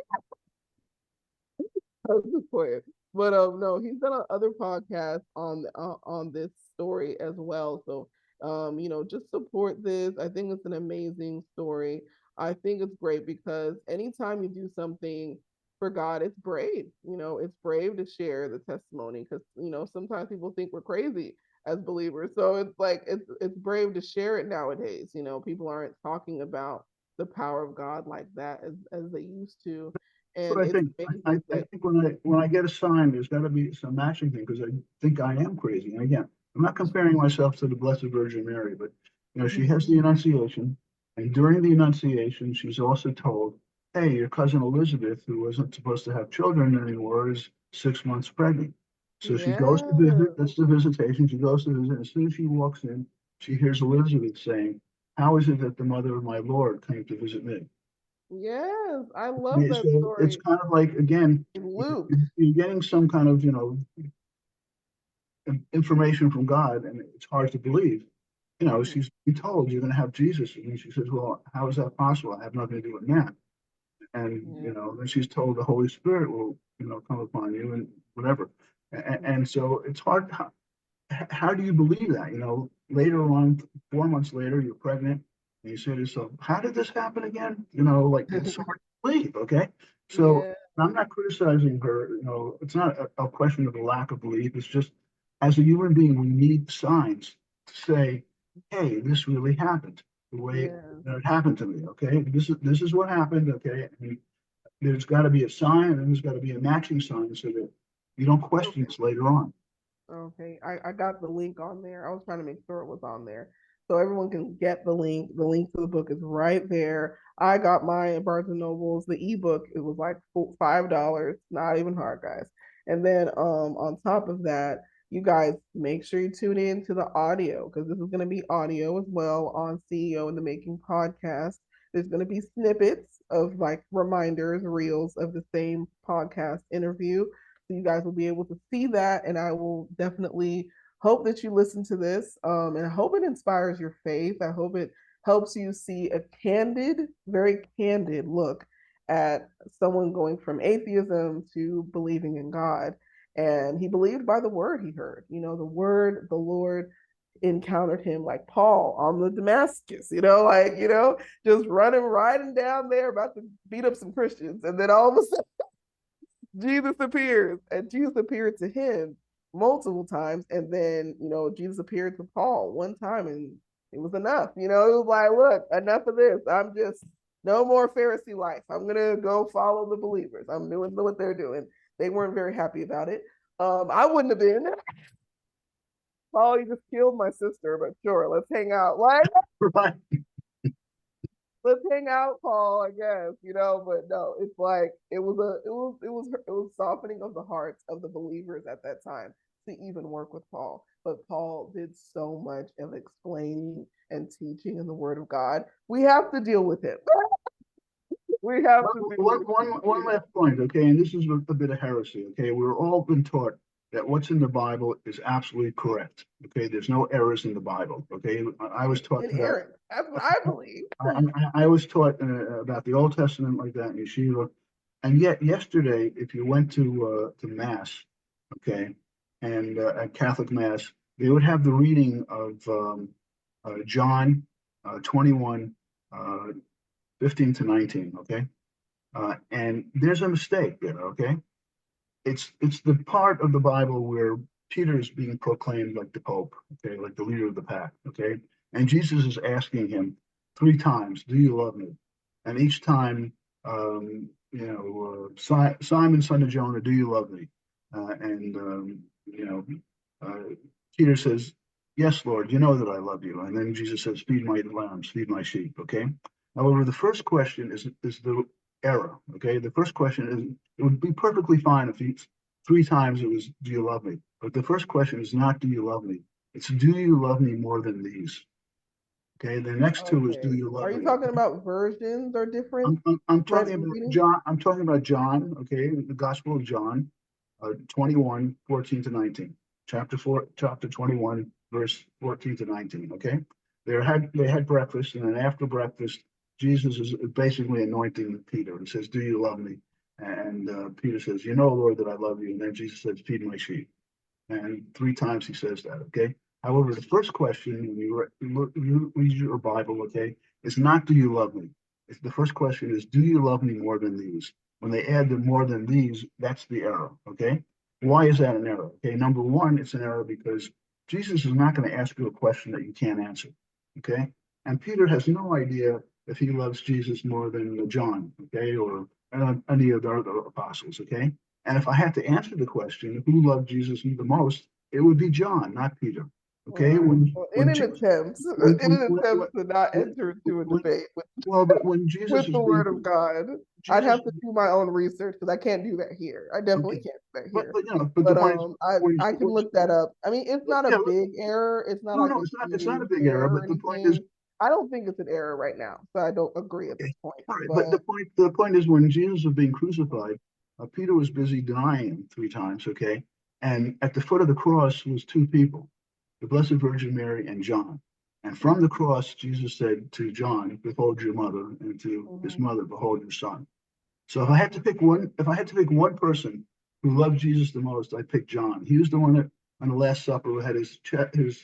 I was just playing. But no, he's done other podcasts on this story as well. So just support this. I think it's an amazing story. I think it's great because anytime you do something for God, it's brave. It's brave to share the testimony because sometimes people think we're crazy as believers. So it's like it's brave to share it nowadays. People aren't talking about the power of God like that as they used to, But and I it's think I, amazing I that think when I get a sign, there's got to be some matching thing because I think I am crazy. And again, I'm not comparing myself to the Blessed Virgin Mary, but she has the Annunciation. And during the Annunciation, she's also told, hey, your cousin Elizabeth, who wasn't supposed to have children anymore, is 6 months pregnant. So she goes to visit. Yeah. That's the visitation. She goes to visit. As soon as she walks in, she hears Elizabeth saying, how is it that the mother of my Lord came to visit me? Yes. I love Okay, that so it's story. kind of like, again, Luke. you're getting some kind of, information from God, and it's hard to believe. Mhm. She's been told you're going to have Jesus, and she says, "Well, how is that possible? I have nothing to do with that." And Yeah. then she's told the Holy Spirit will, come upon you and whatever. And so it's hard. How do you believe that? Later on, 4 months later, you're pregnant, and you say to yourself, "How did this happen again?" Like it's hard to believe. Okay, so Yeah. I'm not criticizing her. It's not a question of a lack of belief. It's just as a human being, we need signs to say, "Hey, this really happened the way Yeah. it happened to me." Okay, this is what happened. Okay, and there's got to be a sign, and there's got to be a matching sign so that you don't question Okay. this later on. Okay, I got the link on there. I was trying to make sure it was on there. So everyone can get the link. The link to the book is right there. I got mine at Barnes and Nobles. The ebook, it was like $5. Not even hard, guys. And then on top of that, you guys make sure you tune in to the audio because this is going to be audio as well on CEO in the Making podcast. There's going to be snippets of like reminders, reels of the same podcast interview. So you guys will be able to see that, and I will definitely hope that you listen to this, and I hope it inspires your faith. I hope it helps you see a candid, very candid look at someone going from atheism to believing in God. And he believed by the word he heard. The word, the Lord encountered him like Paul on the Damascus, just riding down there about to beat up some Christians. And then all of a sudden, Jesus appears, and Jesus appeared to him multiple times, and then Jesus appeared to Paul one time, and it was enough. It was like, look, enough of this. I'm just no more Pharisee life. I'm gonna go follow the believers. I'm doing what they're doing. They weren't very happy about it. I wouldn't have been. Paul, you just killed my sister, but sure, let's hang out. Like, Right. let's hang out, Paul, I guess, but no, it's like it was softening of the hearts of the believers at that time to even work with Paul. But Paul did so much of explaining and teaching in the word of God. We have to deal with it. We have One, to deal one, with one, one it. last point, okay, and this is a bit of heresy, okay? We're all been taught that what's in the Bible is absolutely correct, okay? There's no errors in the Bible, okay? I was taught that. Inerrant. That's what I believe. I was taught about the Old Testament like that in yeshiva, and yet yesterday, if you went to mass, okay, and at Catholic mass, they would have the reading of John 21, uh, 15 to 19, okay? And there's a mistake there, okay? It's the part of the Bible where Peter is being proclaimed like the Pope, okay, like the leader of the pack, okay? And Jesus is asking him 3 times, "Do you love me?" And each time, Simon, son of Jonah, do you love me? And uh, Peter says, "Yes, Lord, you know that I love you." And then Jesus says, "Feed my lambs, feed my sheep." Okay. However, the first question is the error. Okay. The first question is it would be perfectly fine if he 3 times it was, "Do you love me?" But the first question is not, "Do you love me?" It's, "Do you love me more than these?" Okay. The next two is, "Do Okay. you Are love you me?" talking about versions or different I'm talking about readings? John. I'm talking about John. Okay, the Gospel of John, 21, 14 to 19. Chapter 21, verse 14 to 19. Okay, they had breakfast, and then after breakfast, Jesus is basically anointing Peter and says, "Do you love me?" And Peter says, "You know, Lord, that I love you." And then Jesus says, "Feed my sheep." And 3 times he says that. Okay. However, the first question when you read your Bible, okay, is not, "Do you love me?" The first question is, "Do you love me more than these?" When they add the "more than these," that's the error. Okay. Why is that an error? Okay. Number one, it's an error because Jesus is not going to ask you a question that you can't answer. Okay. And Peter has no idea if he loves Jesus more than John, okay, or any of the other apostles. Okay. And if I had to answer the question, who loved Jesus the most, it would be John, not Peter. Okay, when In when an Jesus, attempt, in an attempt to not enter into a when debate well, but when Jesus with is the being word of God. I'd Jesus, have to do my own research because I can't do that here. I definitely okay, can't do that but here. but you know, but the But point is I can when look that up. I mean, it's not a yeah, big error. It's not no, like no, a it's not a huge big error, error or but the point is anything. I don't think it's an error right now, so I don't agree at this okay, point. all right, but But the point is when Jesus was being crucified, Peter was busy denying him 3 times, okay, and at the foot of the cross was 2 people, the Blessed Virgin Mary and John. And from the cross, Jesus said to John, "Behold your mother," and to his mhm. mother, "Behold your son." So if I had to pick one person who loved Jesus the most, I'd pick John. He was the one that on the Last Supper who had his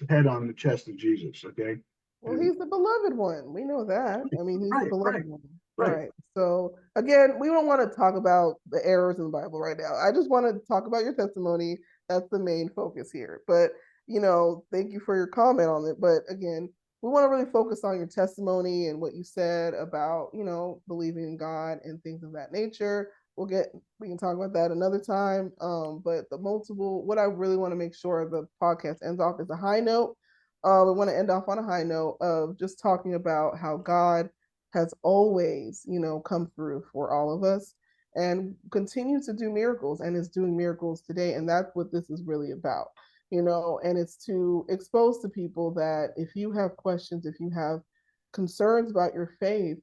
head on the chest of Jesus. Okay, Well, and he's the beloved one. We know that. I mean, he's the right, right, beloved one. right. Right. So, again, we don't want to talk about the errors in the Bible right now. I just want to talk about your testimony. That's the main focus here. But, thank you for your comment on it. But again, we want to really focus on your testimony and what you said about, believing in God and things of that nature. We can talk about that another time. But what I really want to make sure the podcast ends off is a high note. We want to end off on a high note of just talking about how God has always, come through for all of us and continues to do miracles and is doing miracles today. And that's what this is really about, and it's to expose to people that if you have questions, if you have concerns about your faith,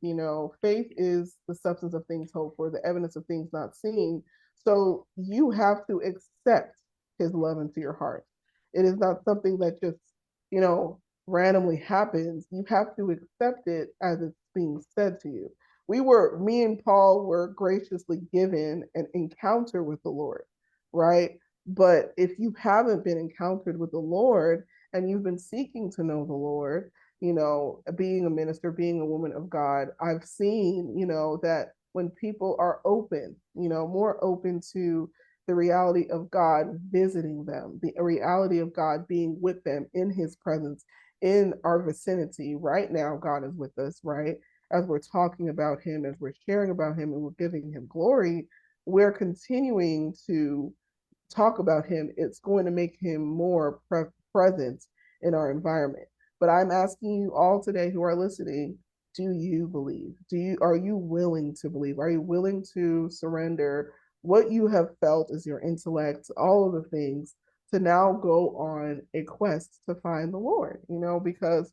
faith is the substance of things hoped for, the evidence of things not seen. So you have to accept his love into your heart. It is not something that just you know, randomly happens, you have to accept it as it's being said to you. Me and Paul were graciously given an encounter with the Lord, right? But if you haven't been encountered with the Lord and you've been seeking to know the Lord, being a minister, being a woman of God, I've seen, that when people are open, more open to the reality of God visiting them, the reality of God being with them in his presence, in our vicinity. Right now, God is with us, right? As we're talking about him, as we're sharing about him, and we're giving him glory, we're continuing to talk about him. It's going to make him more present in our environment. But I'm asking you all today who are listening, do you believe? Are you willing to believe? Are you willing to surrender what you have felt as your intellect, all of the things, to now go on a quest to find the Lord, because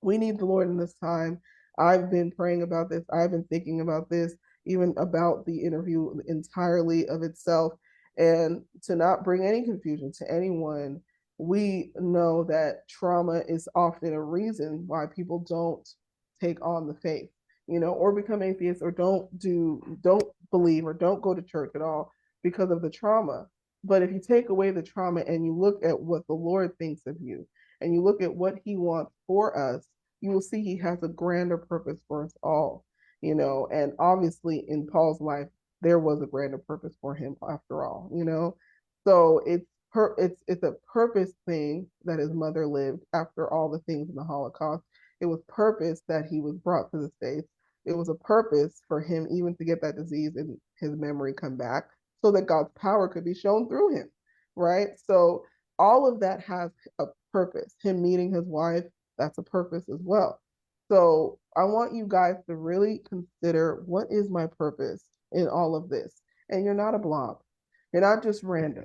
we need the Lord in this time. I've been praying about this. I've been thinking about this, even about the interview entirely of itself. And to not bring any confusion to anyone, we know that trauma is often a reason why people don't take on the faith, or become atheists or don't believe or don't go to church at all because of the trauma. But if you take away the trauma and you look at what the Lord thinks of you, and you look at what he wants for us, you will see he has a grander purpose for us all, and obviously in Paul's life, there was a grander purpose for him after all, So it's a purpose thing that his mother lived after all the things in the Holocaust. It was purpose that he was brought to the States. It was a purpose for him even to get that disease and his memory come back so that God's power could be shown through him, right? So all of that has a purpose. Him meeting his wife, that's a purpose as well. So I want you guys to really consider, what is my purpose in all of this? And you're not a blob. You're not just random.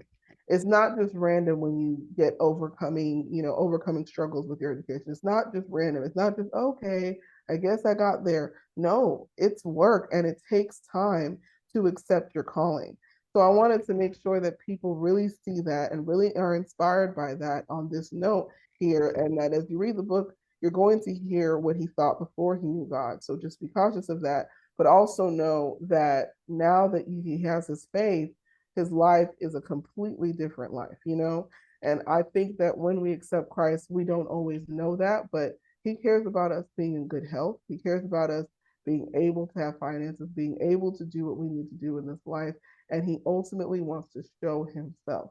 It's not just random when you get overcoming struggles with your education. It's not just random. It's not just, okay, I guess I got there. No, it's work and it takes time to accept your calling. So I wanted to make sure that people really see that and really are inspired by that on this note here. And that as you read the book, you're going to hear what he thought before he knew God. So just be cautious of that, but also know that now that he has his faith, his life is a completely different life, And I think that when we accept Christ, we don't always know that, but he cares about us being in good health. He cares about us being able to have finances, being able to do what we need to do in this life. And he ultimately wants to show himself.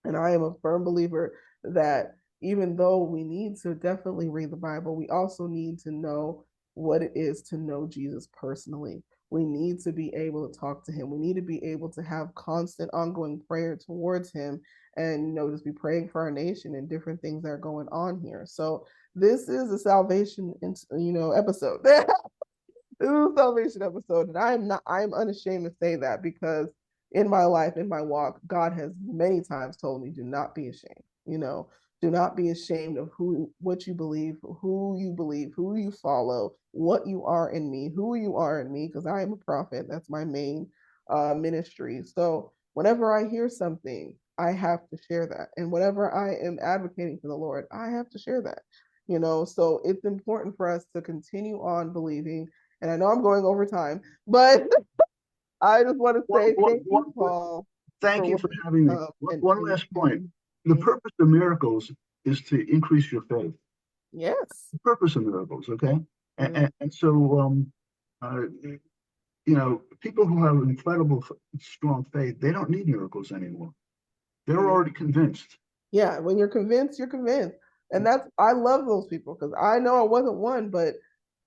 And I am a firm believer that even though we need to definitely read the Bible, we also need to know what it is to know Jesus personally. We need to be able to talk to him. We need to be able to have constant, ongoing prayer towards him, and just be praying for our nation and different things that are going on here. So this is a salvation, episode. This is a salvation episode, and I'm unashamed to say that, because in my life, in my walk, God has many times told me, do not be ashamed. Do not be ashamed of what you believe, who you follow, what you are in me, who you are in me, because I am a prophet. That's my main ministry. So whenever I hear something, I have to share that. And whenever I am advocating for the Lord, I have to share that. So it's important for us to continue on believing. And I know I'm going over time, but I just want to say thank you, Paul, Thank for you what for having me. One and last point. The purpose of miracles is to increase your faith. yes. The purpose of miracles, okay? Mm-hmm. And so, uh, people who have incredible, strong faith, they don't need miracles anymore. They're already convinced. Yeah, when you're convinced, you're convinced. And I love those people, because I know I wasn't one, but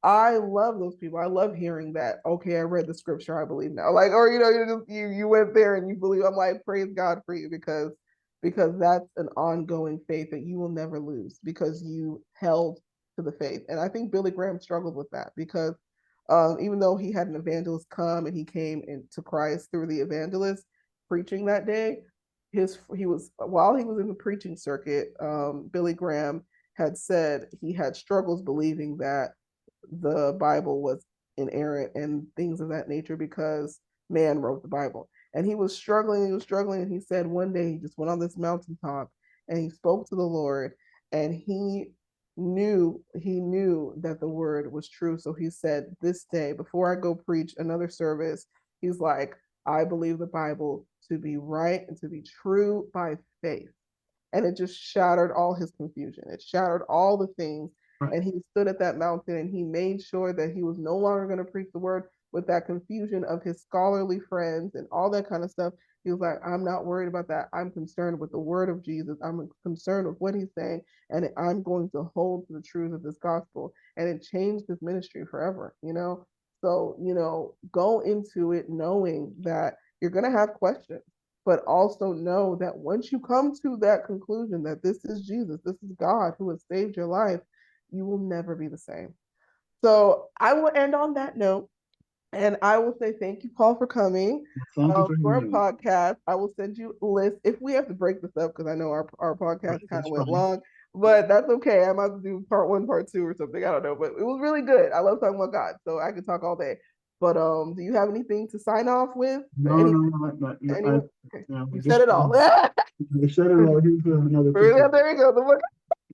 I love those people. I love hearing that. Okay, I read the scripture, I believe now. Like, or you went there and you believe. I'm like, praise God for you, because that's an ongoing faith that you will never lose, because you held to the faith. And I think Billy Graham struggled with that, because even though he had an evangelist come and he came into Christ through the evangelist preaching that day, he was while he was in the preaching circuit, Billy Graham had said he had struggles believing that the Bible was inerrant and things of that nature, because man wrote the Bible. And he was struggling, and he said one day he just went on this mountaintop and he spoke to the Lord, and he knew that the word was true. So he said, this day, before I go preach another service, he's like, I believe the Bible to be right and to be true by faith. And it just shattered all his confusion. It shattered all the things. Right. And he stood at that mountain and he made sure that he was no longer going to preach the word with that confusion of his scholarly friends and all that kind of stuff. He was like, I'm not worried about that. I'm concerned with the word of Jesus. I'm concerned with what he's saying. And I'm going to hold to the truth of this gospel. And it changed his ministry forever. So, go into it knowing that you're going to have questions, but also know that once you come to that conclusion that this is Jesus, this is God who has saved your life, you will never be the same. So I will end on that note. And I will say thank you, Paul, for coming Thank you for for a having me. podcast. I will send you a list if we have to break this up, because I know our podcast Right, kind that's of went fine. long, but that's okay. I might do part one, part two, or something. I don't know, but it was really good. I love talking about God, so I could talk all day. But do you have anything to sign off with? No, Any no, no, anyone? Okay. no, You said just, it all. I said it all. Here's another picture. Yeah, there you go. The book.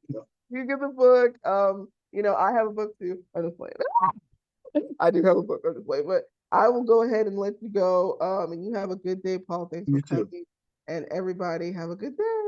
Yeah. You get the book. I have a book too. I just play it. I do have a book. I just play, but I will go ahead and let you go. And you have a good day, Paul. Thanks for You too. coming. And everybody have a good day.